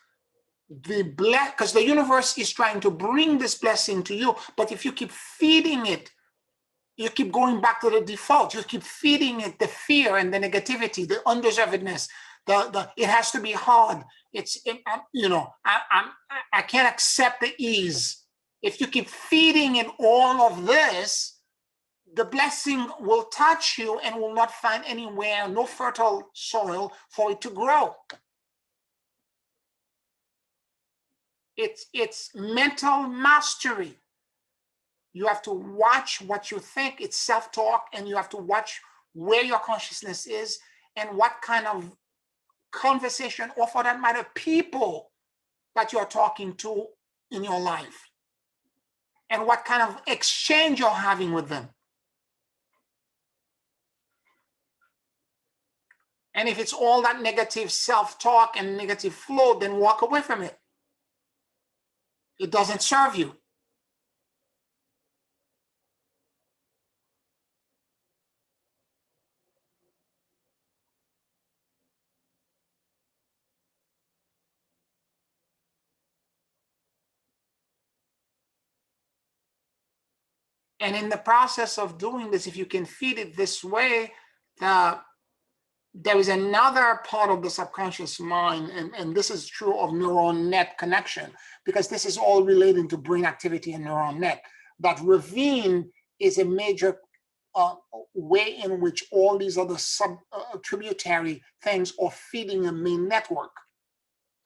the bless, because the universe is trying to bring this blessing to you. But if you keep feeding it, you keep going back to the default. You keep feeding it the fear and the negativity, the undeservedness. It has to be hard. I can't accept the ease. If you keep feeding it all of this, the blessing will touch you and will not find anywhere, no fertile soil for it to grow. It's mental mastery. You have to watch what you think. It's self-talk, and you have to watch where your consciousness is and what kind of conversation, or for that matter, people that you're talking to in your life, and what kind of exchange you're having with them. And if it's all that negative self-talk and negative flow, then walk away from it. It doesn't serve you. And in the process of doing this, if you can feed it this way, there is another part of the subconscious mind, and this is true of neuron net connection, because this is all relating to brain activity and neuron net. That ravine is a major way in which all these other tributary things are feeding a main network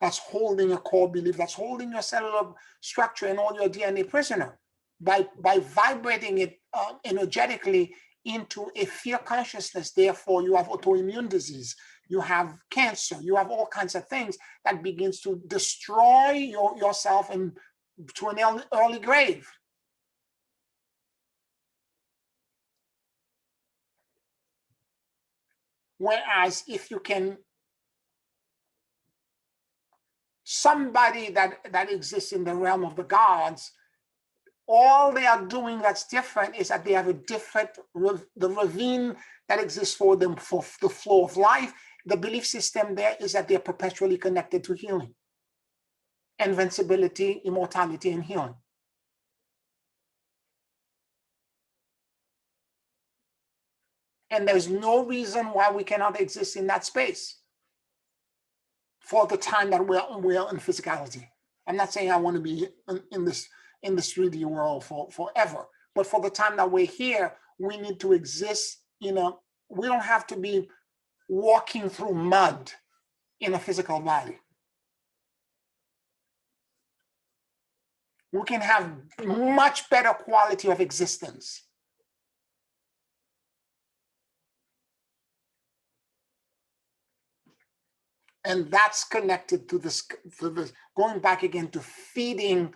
that's holding a core belief, that's holding your cellular structure and all your DNA prisoner. By vibrating it energetically into a fear consciousness, therefore you have autoimmune disease, you have cancer, you have all kinds of things that begins to destroy yourself and to an early grave. Whereas if you can, somebody that exists in the realm of the gods, all they are doing that's different is that they have a different, the ravine that exists for them for the flow of life. The belief system there is that they're perpetually connected to healing, invincibility, immortality, and healing. And there's no reason why we cannot exist in that space for the time that we're in physicality. I'm not saying I want to be in this 3D world forever, but for the time that we're here, we need to exist we don't have to be walking through mud in a physical body. We can have much better quality of existence. And that's connected to this, going back again to feeding.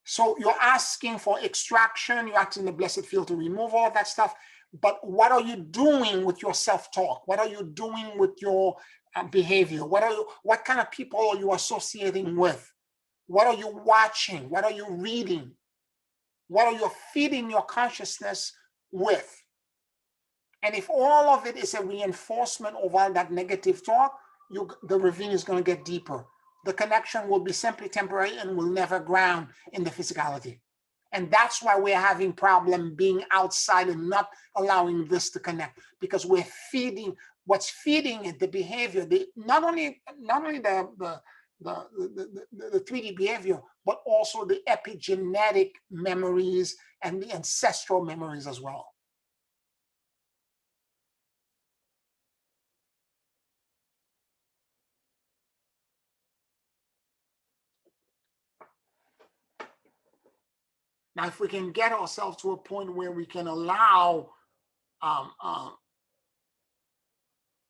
So you're asking for extraction, you're asking the blessed field to remove all of that stuff. But what are you doing with your self-talk? What are you doing with your behavior? What kind of people are you associating with? What are you watching? What are you reading? What are you feeding your consciousness with? And if all of it is a reinforcement of all that negative talk, the ravine is going to get deeper. The connection will be simply temporary and will never ground in the physicality. And that's why we're having problem being outside and not allowing this to connect, because we're feeding, what's feeding it, the behavior, not only the 3D behavior, but also the epigenetic memories and the ancestral memories as well. Now, if we can get ourselves to a point where we can allow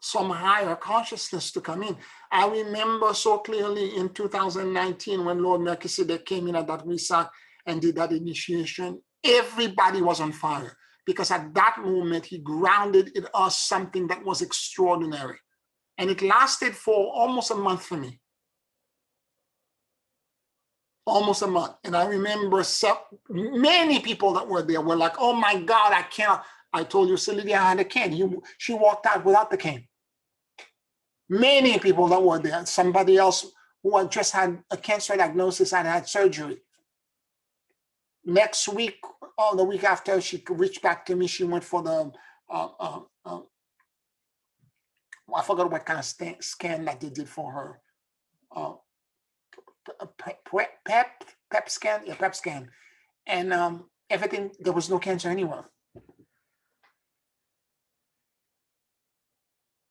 some higher consciousness to come in. I remember so clearly in 2019 when Lord Melchizedek came in at that Wesak and did that initiation, everybody was on fire, because at that moment he grounded in us something that was extraordinary. And it lasted for almost a month for me. Almost a month. And I remember many people that were there were like, oh my God, I can't. I told you, Sylvia had a cane. She walked out without the cane. Many people that were there. Somebody else who had just had a cancer diagnosis and had surgery. Next week, or the week after, she reached back to me. She went for the, I forgot what kind of scan that they did for her. PEP scan, yeah, PEP scan, and everything. There was no cancer anywhere.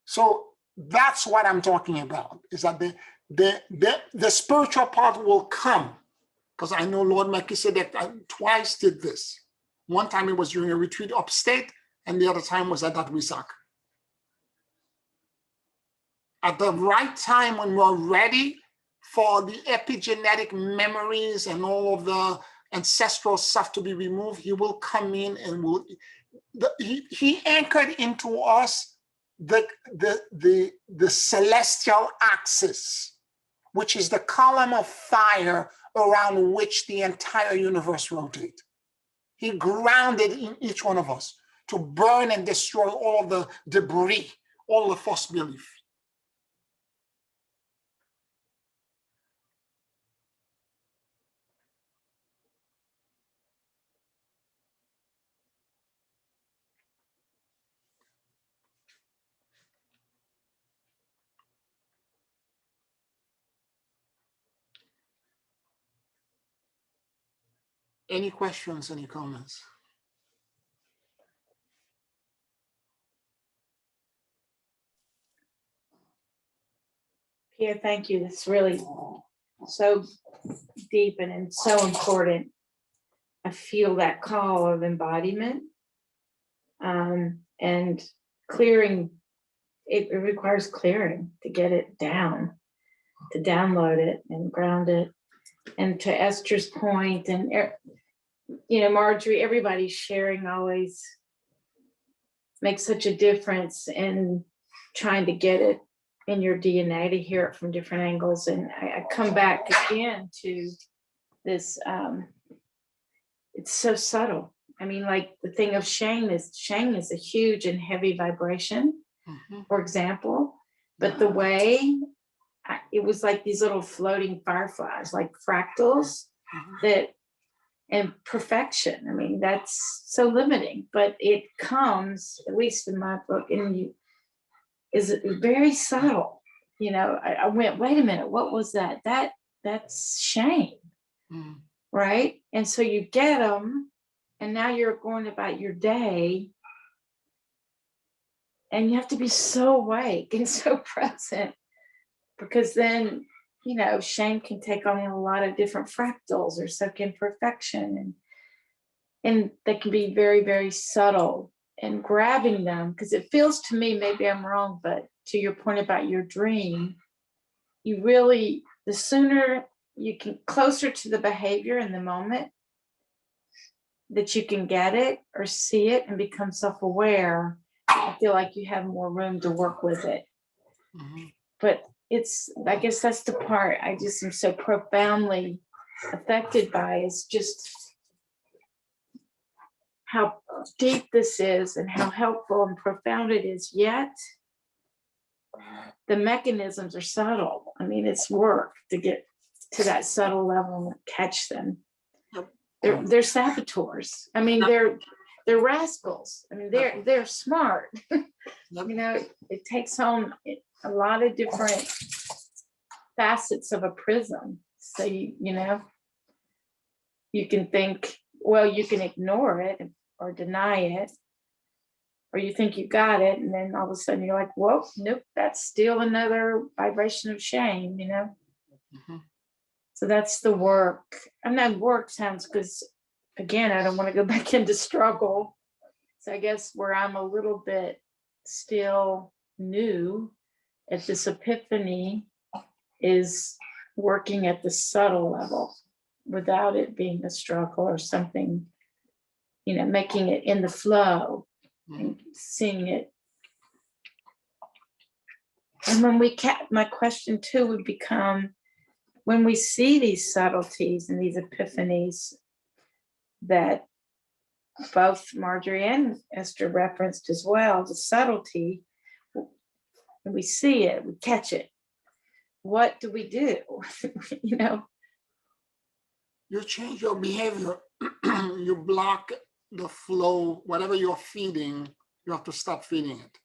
So that's what I'm talking about. Is that the spiritual part will come, because I know Lord Melchizedek twice did this. One time it was during a retreat upstate, and the other time was at that Wesak. At the right time, when we're ready for the epigenetic memories and all of the ancestral stuff to be removed, he will come in and he anchored into us the celestial axis, which is the column of fire around which the entire universe rotates. He grounded in each one of us to burn and destroy all the debris, all the false belief. Any questions, any comments? Pierre, thank you. It's really so deep and so important. I feel that call of embodiment, and clearing. It requires clearing to get it down, to download it and ground it. And to Esther's point, and Marjorie, everybody's sharing always makes such a difference in trying to get it in your DNA, to hear it from different angles. And I come back again to this, it's so subtle. I mean, like the thing of shame is a huge and heavy vibration, for example, but the way it was like these little floating fireflies, like fractals, that, and perfection. I mean, that's so limiting, but it comes, at least in my book, and is very subtle. I went, wait a minute, what was that? That's shame, right? And so you get them, and now you're going about your day, and you have to be so awake and so present, because then, shame can take on a lot of different fractals, or suck in perfection, and they can be very, very subtle. And grabbing them, because it feels to me, maybe I'm wrong, but to your point about your dream, you really, the sooner you can, closer to the behavior in the moment, that you can get it or see it and become self-aware, I feel like you have more room to work with it. But I guess that's the part I just am so profoundly affected by, is just how deep this is and how helpful and profound it is, yet the mechanisms are subtle. I mean, it's work to get to that subtle level and catch them. They're saboteurs. I mean, they're rascals. I mean, they're smart. You know, it takes on a lot of different facets of a prism. So you know, you can think, well, you can ignore it or deny it, or you think you got it, and then all of a sudden you're like, whoa, nope, that's still another vibration of shame, you know. So that's the work. And that work sounds, because again, I don't want to go back into struggle. So I guess where I'm a little bit still new at this epiphany is working at the subtle level without it being a struggle or something, you know, making it in the flow and seeing it. And when my question too would become, when we see these subtleties and these epiphanies that both Marjorie and Esther referenced as well, the subtlety, and we see it, we catch it. What do we do? You know? You change your behavior. You block the flow. Whatever you're feeding, you have to stop feeding it.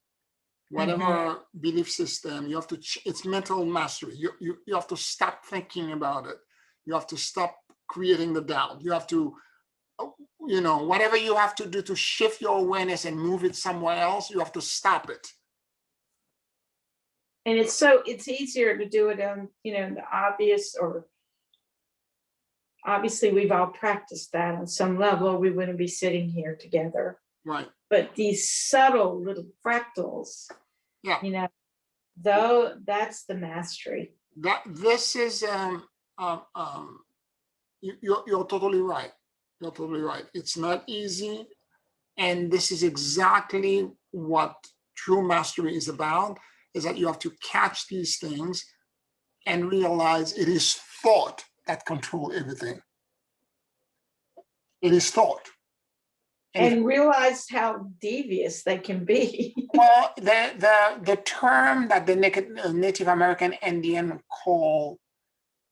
Whatever belief system, you have to, it's mental mastery. You have to stop thinking about it. You have to stop creating the doubt. You have to, you know, whatever you have to do to shift your awareness and move it somewhere else, you have to stop it. And it's easier to do it on, you know, the obvious, or obviously we've all practiced that on some level, we wouldn't be sitting here together. Right. But these subtle little fractals, yeah, you know, though, that's the mastery. This is you're totally right. You're totally right. It's not easy, and this is exactly what true mastery is about. Is that you have to catch these things and realize it is thought that controls everything. It is thought. And realize how devious they can be. Well, the term that the Native American Indian call,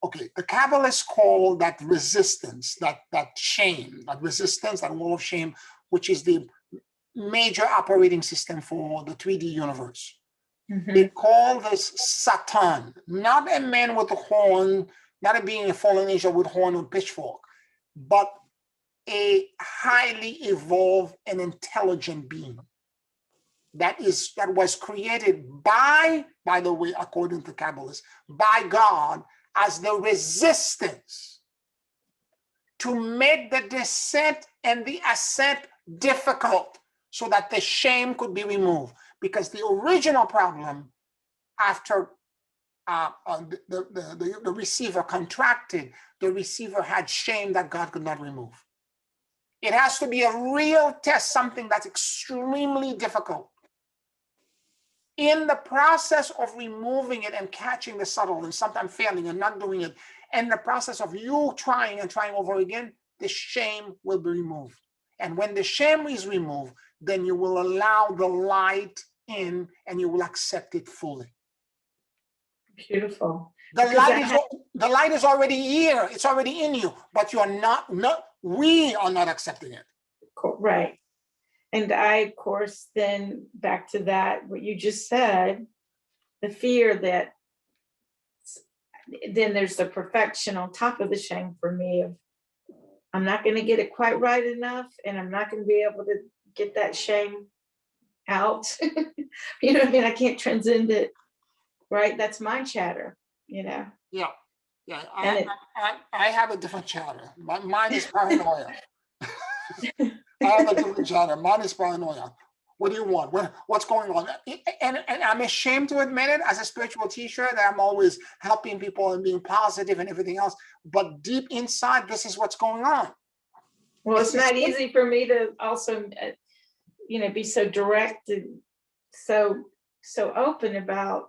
okay, the Kabbalists call that resistance, that shame, that resistance, that wall of shame, which is the major operating system for the 3D universe. They call this Satan, not a man with a horn, not a being, a fallen angel with horn or pitchfork, but a highly evolved and intelligent being that was created by the way, according to Kabbalists, by God as the resistance to make the descent and the ascent difficult so that the shame could be removed. Because the original problem, after the receiver contracted, the receiver had shame that God could not remove. It has to be a real test, something that's extremely difficult. In the process of removing it and catching the subtle and sometimes failing and not doing it, and the process of you trying and trying over again, the shame will be removed. And when the shame is removed, then you will allow the light in and you will accept it fully. Beautiful. The light is already here. It's already in you, but we are not accepting it. Right. And I, of course, then back to that, what you just said, the fear that then there's the perfection on top of the shame for me of, I'm not going to get it quite right enough, and I'm not going to be able to get that shame out. You know what I mean? I can't transcend it. Right? That's my chatter, you know? Yeah. I have a different chatter. Mine is paranoia. I have a different chatter. Mine is paranoia. What do you want? What's going on? And I'm ashamed to admit it as a spiritual teacher that I'm always helping people and being positive and everything else. But deep inside, this is what's going on. Well, it's not easy for me to also, you know, be so direct and so open about,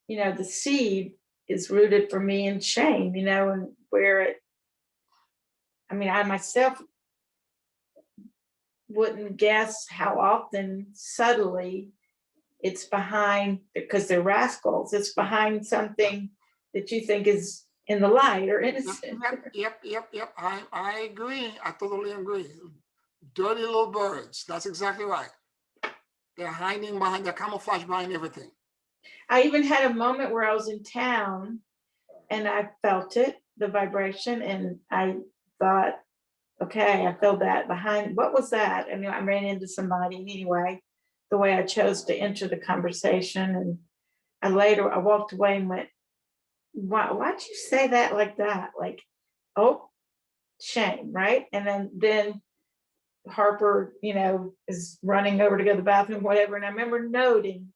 you know, the seed is rooted for me in shame, you know, and where it, I mean, I myself wouldn't guess how often subtly it's behind, because they're rascals, it's behind something that you think is in the light or innocent. Yep. I agree. I totally agree. Dirty little birds. That's exactly right. They're hiding behind, they're camouflage behind everything. I even had a moment where I was in town and I felt it, the vibration, and I thought, okay, I felt that behind, what was that? I mean, I ran into somebody anyway, the way I chose to enter the conversation. And I walked away and went, why'd you say that like that? Like, oh, shame, right? And then Harper, is running over to go to the bathroom, whatever. And I remember noting,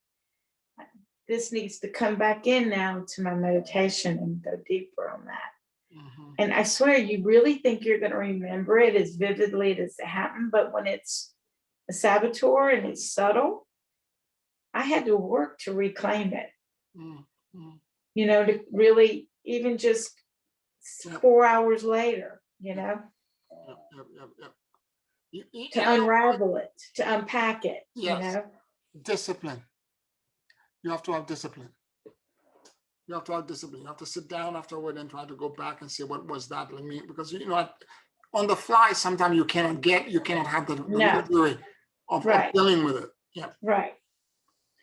this needs to come back in now to my meditation and go deeper on that. Mm-hmm. And I swear, you really think you're going to remember it as vividly as it happened, but when it's a saboteur and it's subtle, I had to work to reclaim it. Mm-hmm. To really, even just 4 hours later, Yep. to unravel it, to unpack it, Yes. Discipline. You have to have discipline. You have to have discipline. You have to sit down afterward and try to go back and say, what was that? Because on the fly, sometimes you cannot have the luxury of dealing with it. Yeah. Right.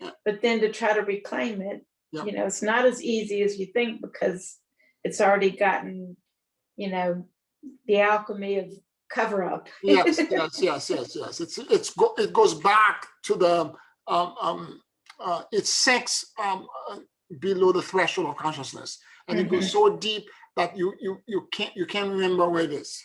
Yeah. But then to try to reclaim it, Yeah. It's not as easy as you think, because it's already gotten, the alchemy of cover up. Yes. It goes back to the it sinks below the threshold of consciousness, and it goes so deep that you can't remember where it is.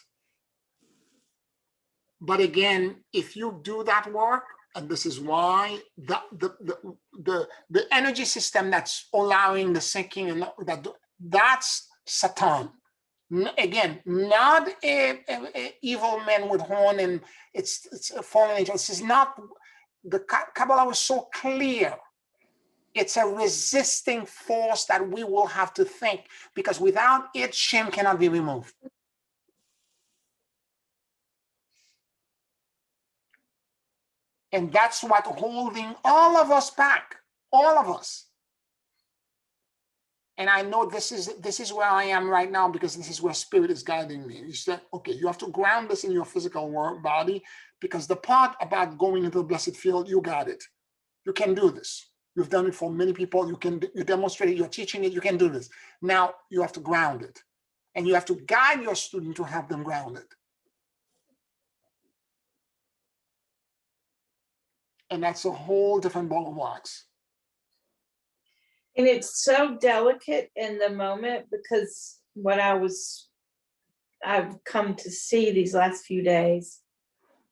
But again, if you do that work, and this is why the energy system that's allowing the sinking, and that's Satan. Again, not a evil man with horn, and it's a fallen angel. This is not, the Kabbalah was so clear. It's a resisting force that we will have to think, because without it, shame cannot be removed. And that's what holding all of us back, all of us. And I know this is where I am right now, because this is where spirit is guiding me. You said, okay, you have to ground this in your physical body, because the part about going into the blessed field, you got it. You can do this. You've done it for many people. You demonstrate it, you're teaching it, you can do this. Now you have to ground it. And you have to guide your student to have them grounded. And that's a whole different ball of wax. And it's so delicate in the moment, because what I've come to see these last few days,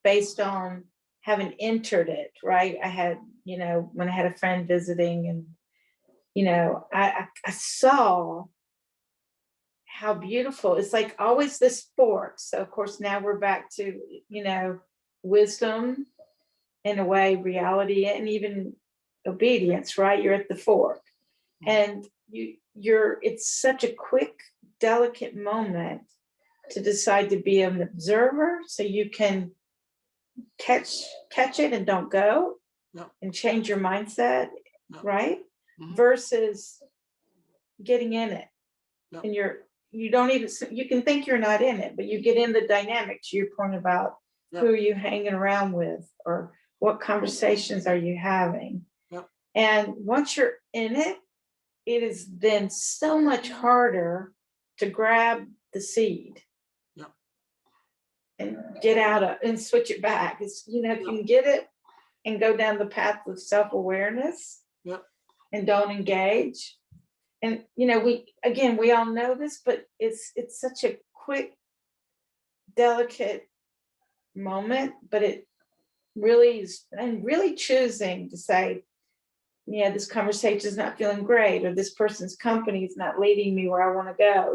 based on having entered it, right? I had, when I had a friend visiting, and, I saw how beautiful, it's like always this fork. So of course, now we're back to, wisdom, in a way, reality, and even obedience, right? You're at the fork. And it's such a quick, delicate moment to decide to be an observer, so you can catch it and don't go, and change your mindset, right? Mm-hmm. Versus getting in it. And you can think you're not in it, but you get in the dynamic, to your point about who are you hanging around with, or what conversations are you having? And once you're in it, it is then so much harder to grab the seed and get out of and switch it back. It's, if you can get it and go down the path of self-awareness and don't engage. And, we all know this, but it's such a quick, delicate moment, but it really is, and really choosing to say, this conversation is not feeling great, or this person's company is not leading me where I want to go,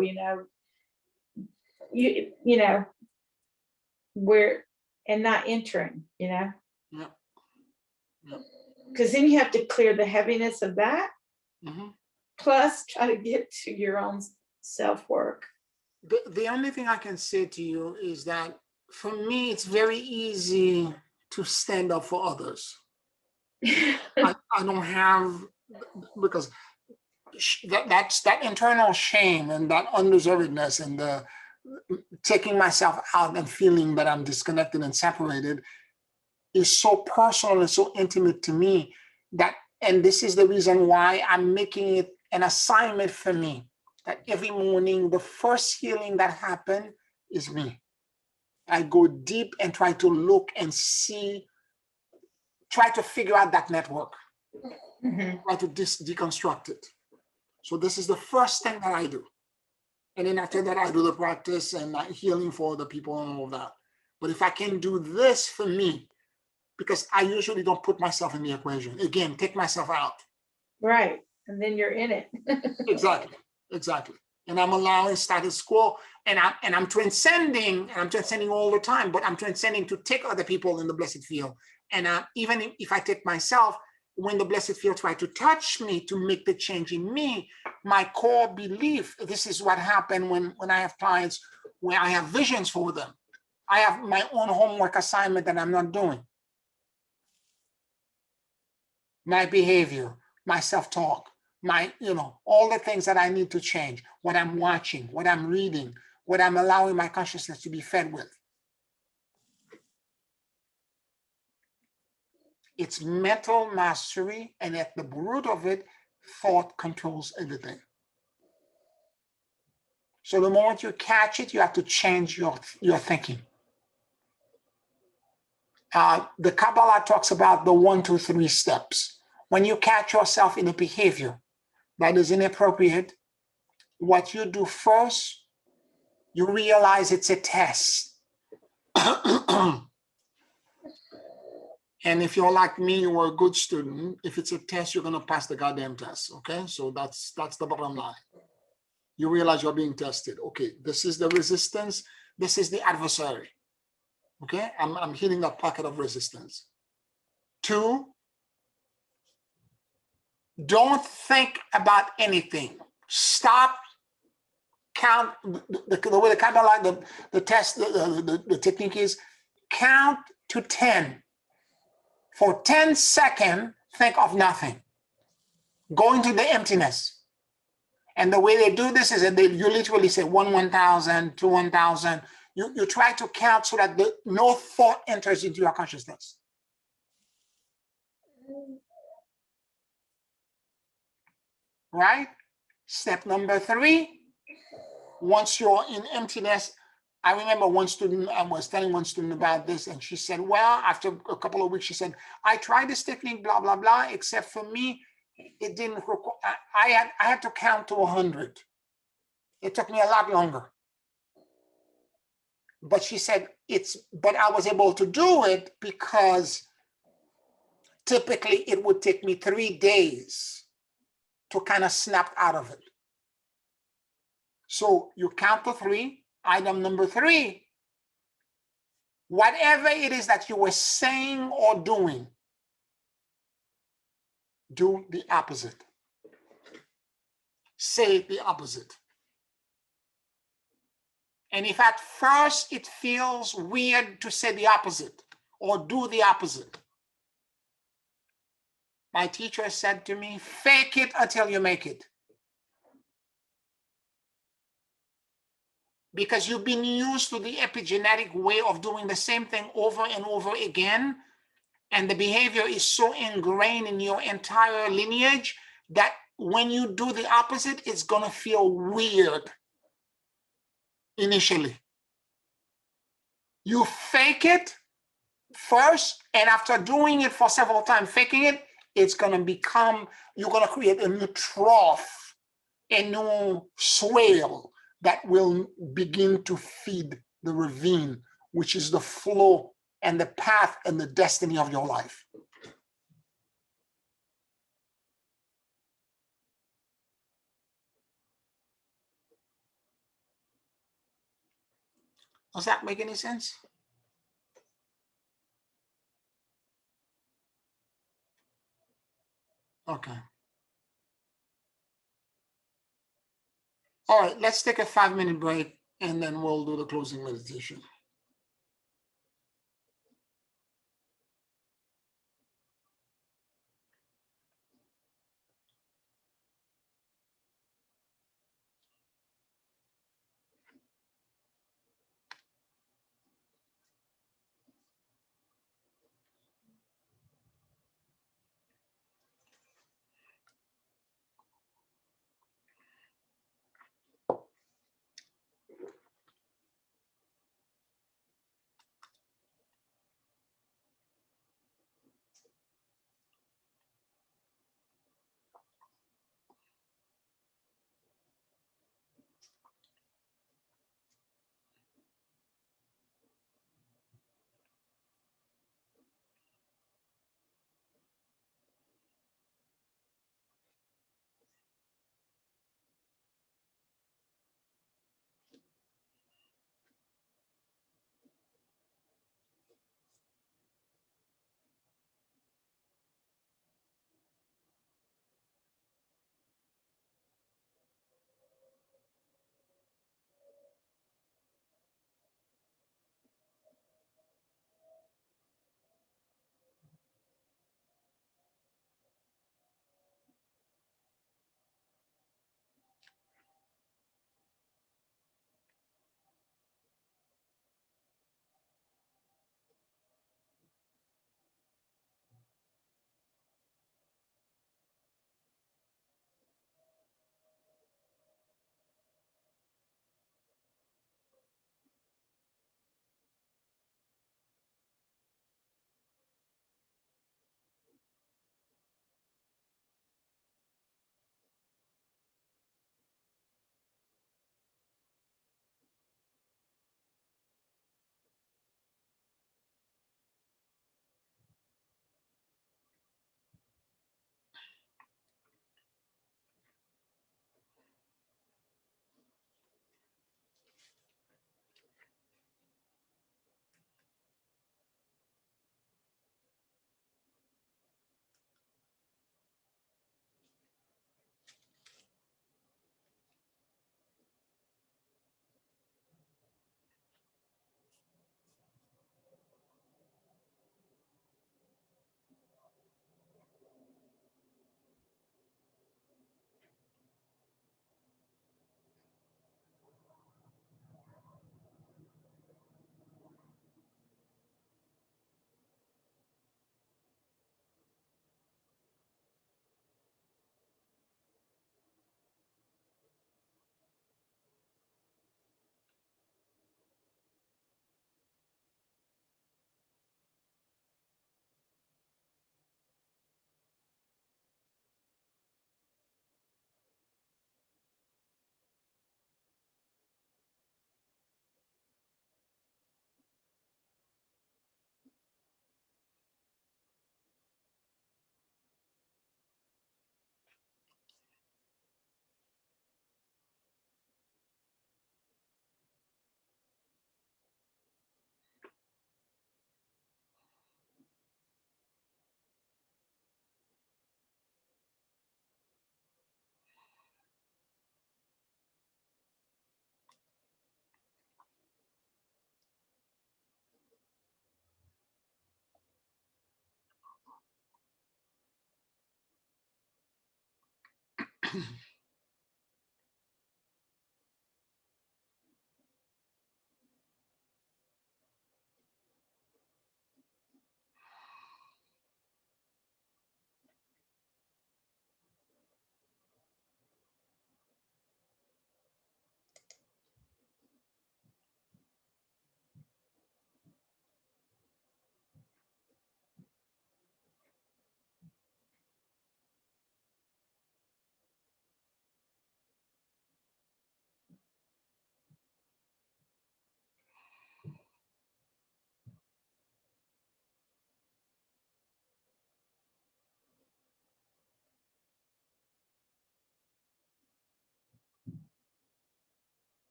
where, and not entering, because then you have to clear the heaviness of that, plus try to get to your own self-work. The only thing I can say to you is that, for me, it's very easy to stand up for others. I don't have, because that's that internal shame and that undeservedness and the taking myself out and feeling that I'm disconnected and separated is so personal and so intimate to me that, and this is the reason why I'm making it an assignment for me, that every morning, the first healing that happened is me. I go deep and try to look and see, try to figure out that network, try to deconstruct it. So this is the first thing that I do. And then after that, I do the practice and healing for other people and all of that. But if I can do this for me, because I usually don't put myself in the equation. Again, take myself out. Right. And then you're in it. Exactly. And I'm allowing status quo, and I'm transcending all the time, but I'm transcending to take other people in the blessed field. And even if I take myself, when the blessed field try to touch me to make the change in me, my core belief, this is what happened when I have clients where I have visions for them. I have my own homework assignment that I'm not doing. My behavior, my self-talk, my, all the things that I need to change, what I'm watching, what I'm reading, what I'm allowing my consciousness to be fed with. It's mental mastery, and at the root of it, thought controls everything. So the moment you catch it, you have to change your thinking. The Kabbalah talks about the 1, 2, 3 steps. When you catch yourself in a behavior that is inappropriate, what you do first, you realize it's a test. And if you're like me, you are a good student. If it's a test, you're going to pass the goddamn test. Okay, so that's the bottom line. You realize you're being tested. Okay, this is the resistance. This is the adversary. Okay, I'm hitting that pocket of resistance. 2, don't think about anything. Stop. Count. The way the Kabbalah, the test, the technique is count to 10. For 10 seconds, think of nothing. Go into the emptiness. And the way they do this is that you literally say 1, 1,000, 2, 1,000. You try to count so that no thought enters into your consciousness. Right? Step number 3, once you're in emptiness, I remember one student, I was telling one student about this, and she said, well, after a couple of weeks, she said, I tried this technique, blah, blah, blah, except for me, it didn't, I had to count to 100. It took me a lot longer. But she said, but I was able to do it because typically it would take me 3 days to kind of snap out of it. So you count to 3. Item number 3, whatever it is that you were saying or doing, do the opposite. Say the opposite. And if at first it feels weird to say the opposite or do the opposite, my teacher said to me, fake it until you make it. Because you've been used to the epigenetic way of doing the same thing over and over again, and the behavior is so ingrained in your entire lineage that when you do the opposite, it's going to feel weird initially. You fake it first, and after doing it for several times, faking it, it's going to become, you're going to create a new trough, a new swale that will begin to feed the ravine, which is the flow and the path and the destiny of your life. Does that make any sense? Okay. All right, let's take a 5-minute break and then we'll do the closing meditation.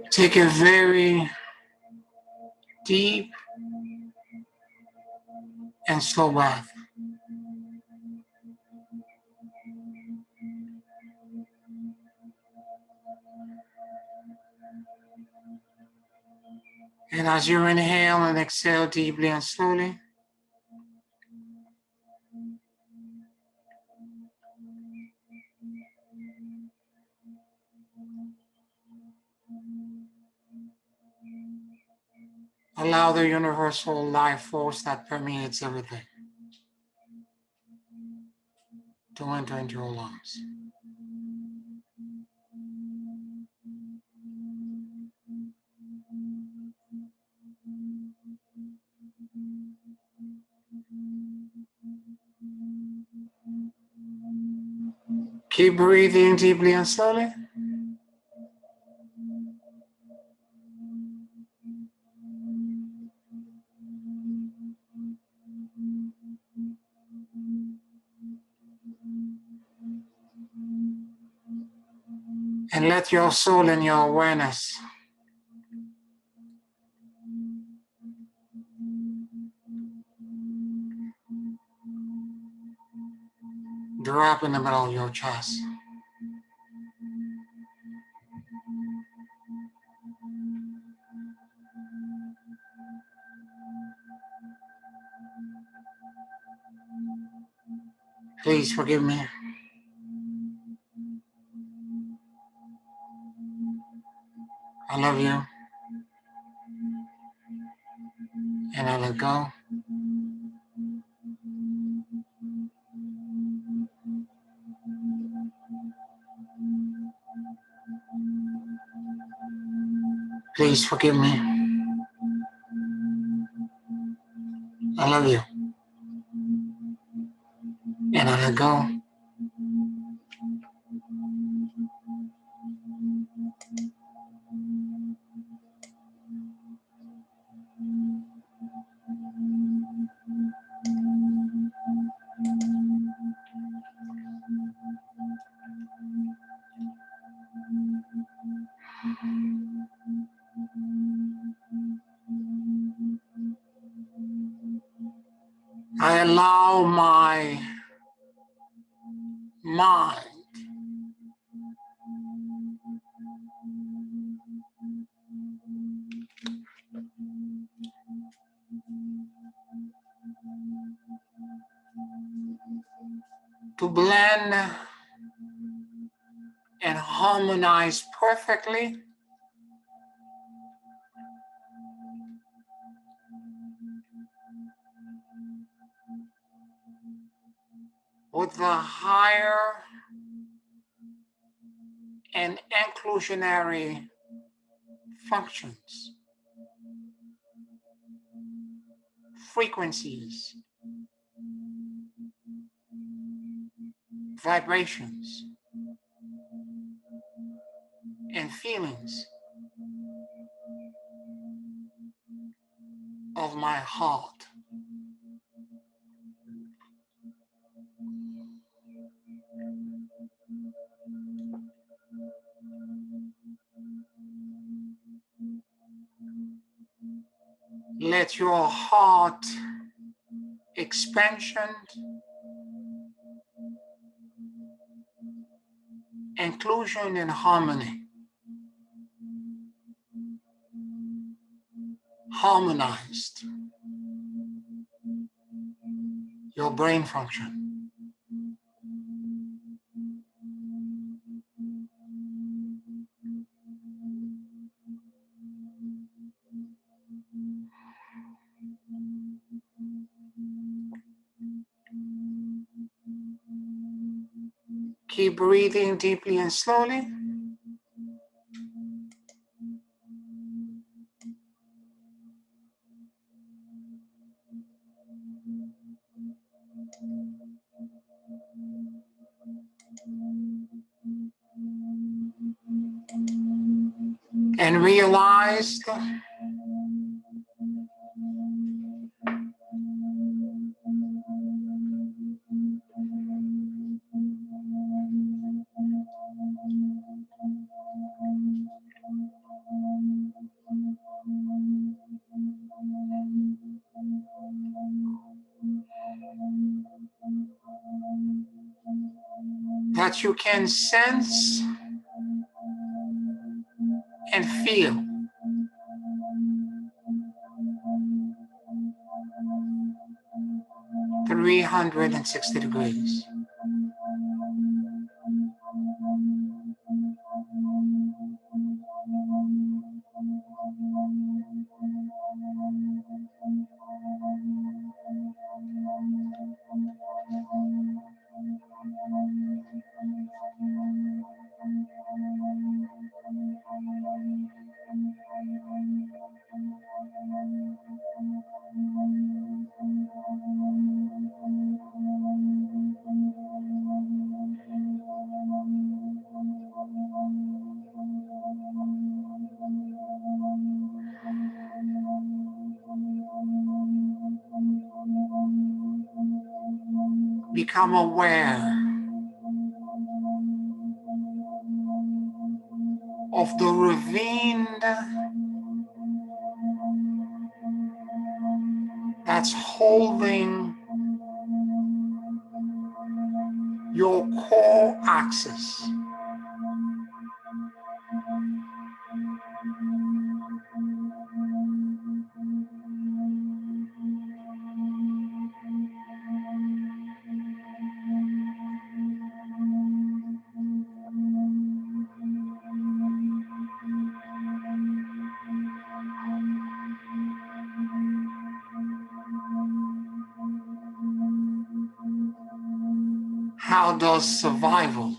Take a very deep and slow breath. And as you inhale and exhale deeply and slowly, allow the universal life force that permeates everything to enter into your lungs. Keep breathing deeply and slowly. And let your soul and your awareness drop in the middle of your chest. Please forgive me. I love you. And I let go. Please forgive me. I love you. And I let go. I allow my mind to blend and harmonize perfectly with the higher and inclusionary functions, frequencies, vibrations, and feelings of my heart. Let your heart expansion, inclusion, and harmony harmonized your brain function. Keep breathing deeply and slowly. And realize that you can sense and feel 360 degrees. Become aware of the ravine that's holding your core axis. How does survival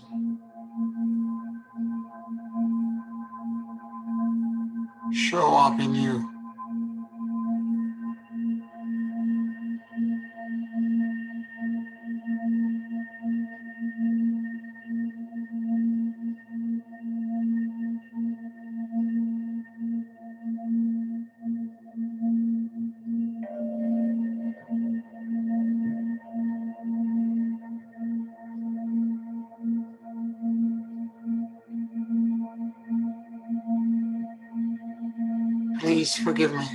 show up in you? Please forgive me.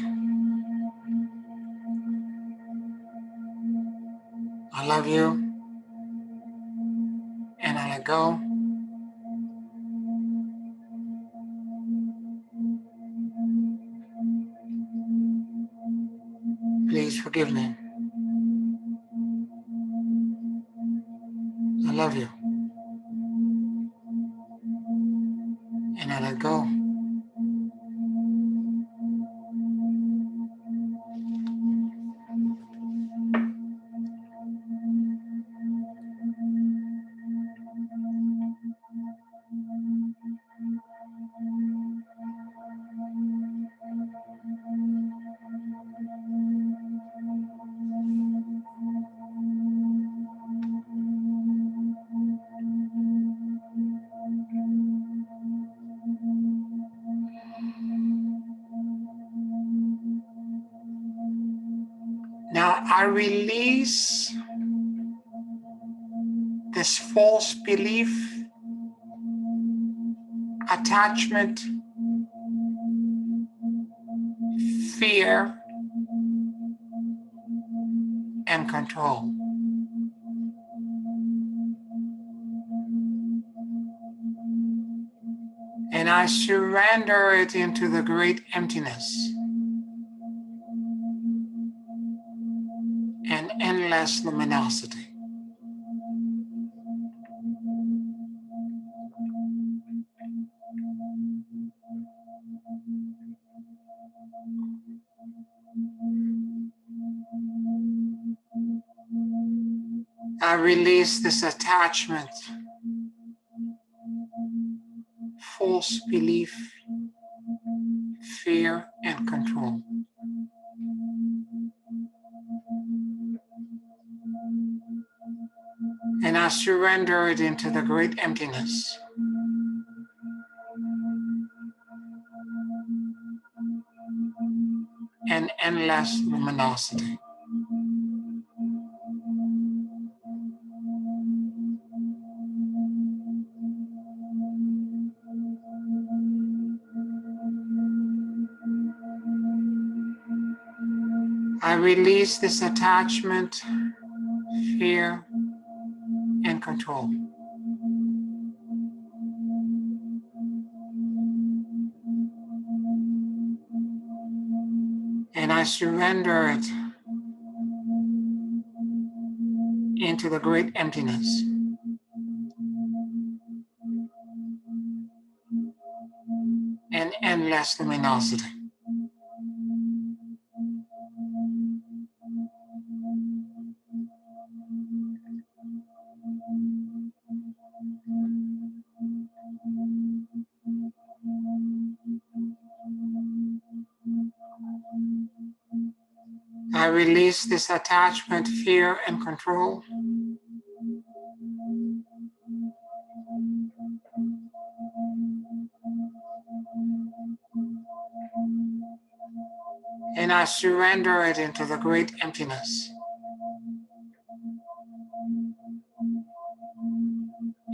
I love you, and I let go. Please forgive me. I love you, and I let go. Now I release this false belief, attachment, fear, and control. And I surrender it into the great emptiness and endless luminosity. I release this attachment, false belief, fear, and control. And I surrender it into the great emptiness and endless luminosity. I release this attachment, fear, and control. And I surrender it into the great emptiness and endless luminosity. I release this attachment, fear, and control. And I surrender it into the great emptiness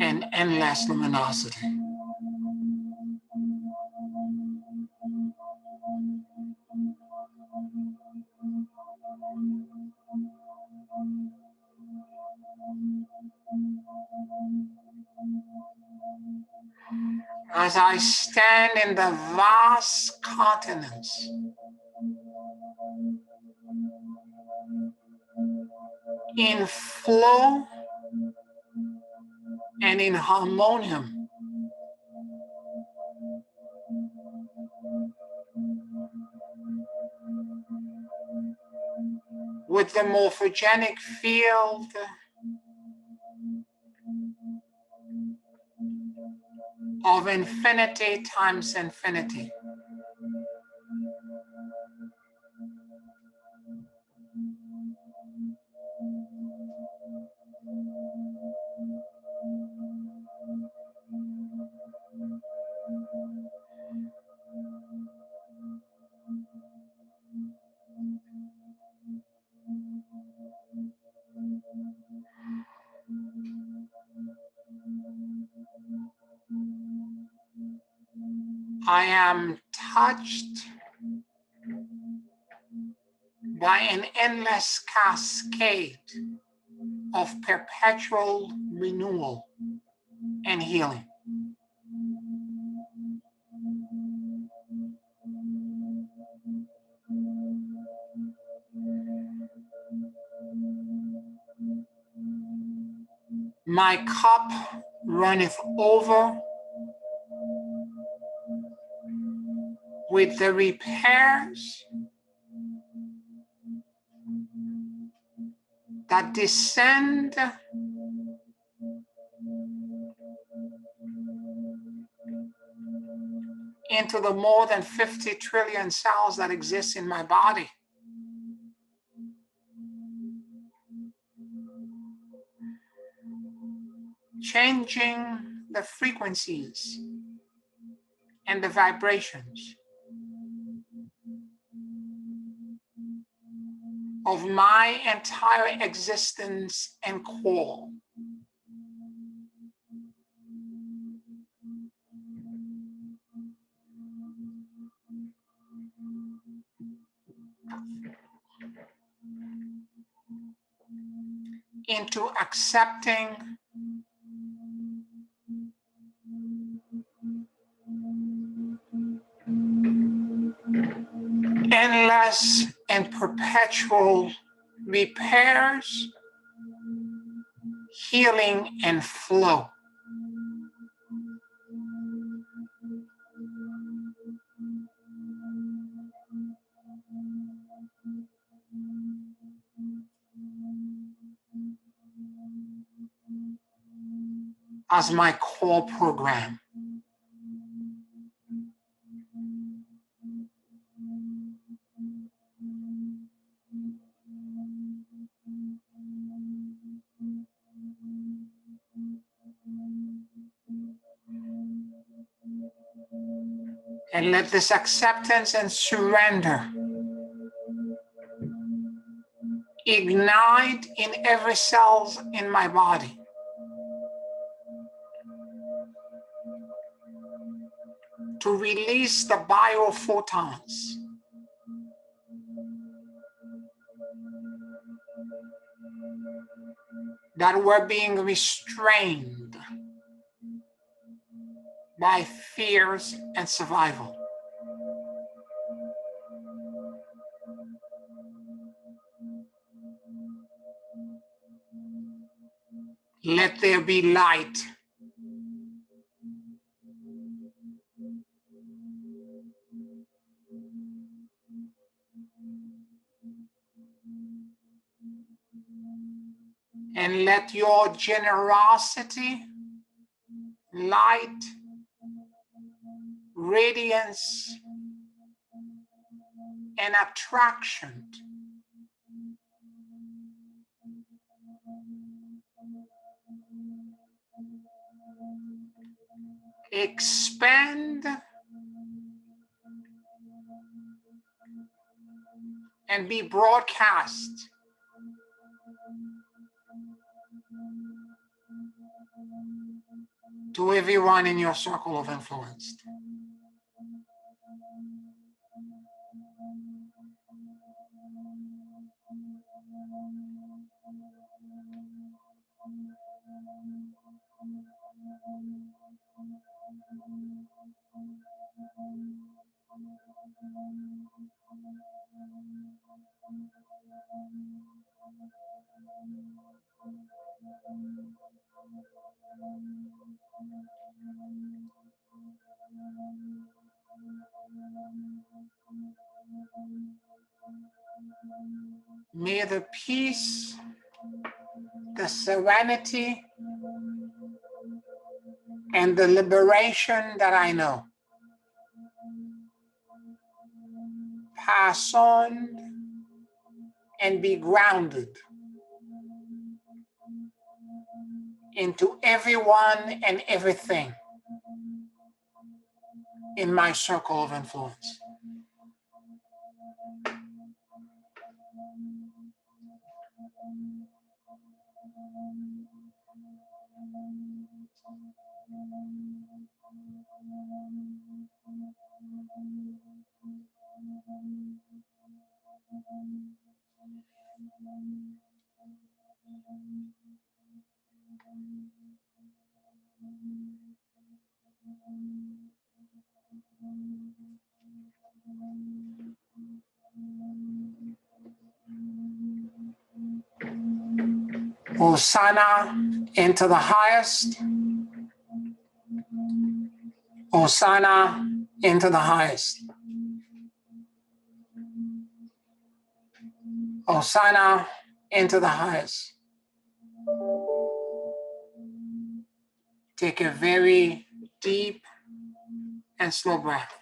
and endless luminosity. As I stand in the vast continents in flow and in harmonium with the morphogenic field of infinity times infinity. I am touched by an endless cascade of perpetual renewal and healing. My cup runneth over with the repairs that descend into the more than 50 trillion cells that exist in my body. Changing the frequencies and the vibrations of my entire existence and core. into accepting endless and perpetual repairs, healing, and flow. As my core program. And let this acceptance and surrender ignite in every cell in my body. To release the biophotons that were being restrained by fears and survival. Let there be light. And let your generosity, light, radiance, and attraction expand and be broadcast to everyone in your circle of influence. May the peace, the serenity, and the liberation that I know pass on and be grounded into everyone and everything in my circle of influence. Hosanna into the highest. Hosanna into the highest. Hosanna into the highest. Take a very deep and slow breath.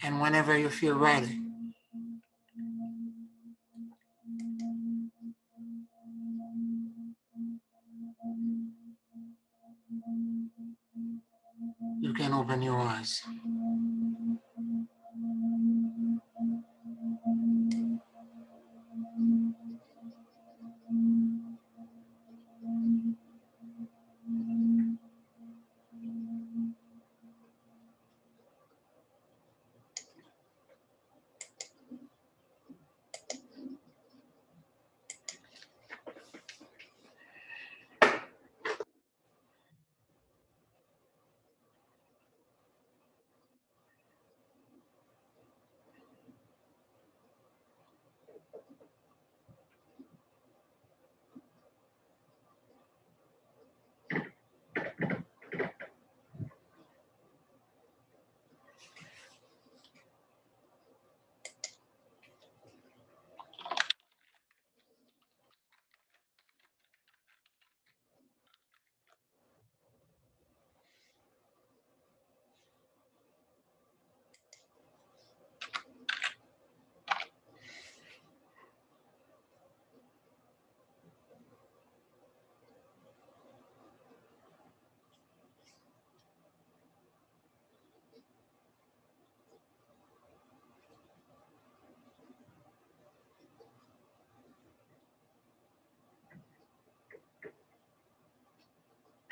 And whenever you feel ready, you can open your eyes.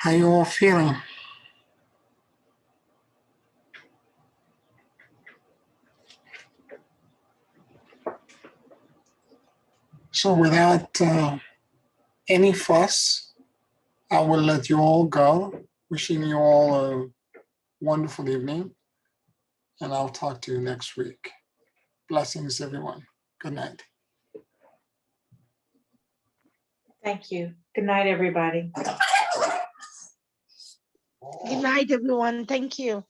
How you all feeling? So without any fuss, I will let you all go. Wishing you all a wonderful evening, and I'll talk to you next week. Blessings, everyone. Good night. Thank you. Good night, everybody. Good night, everyone. Thank you.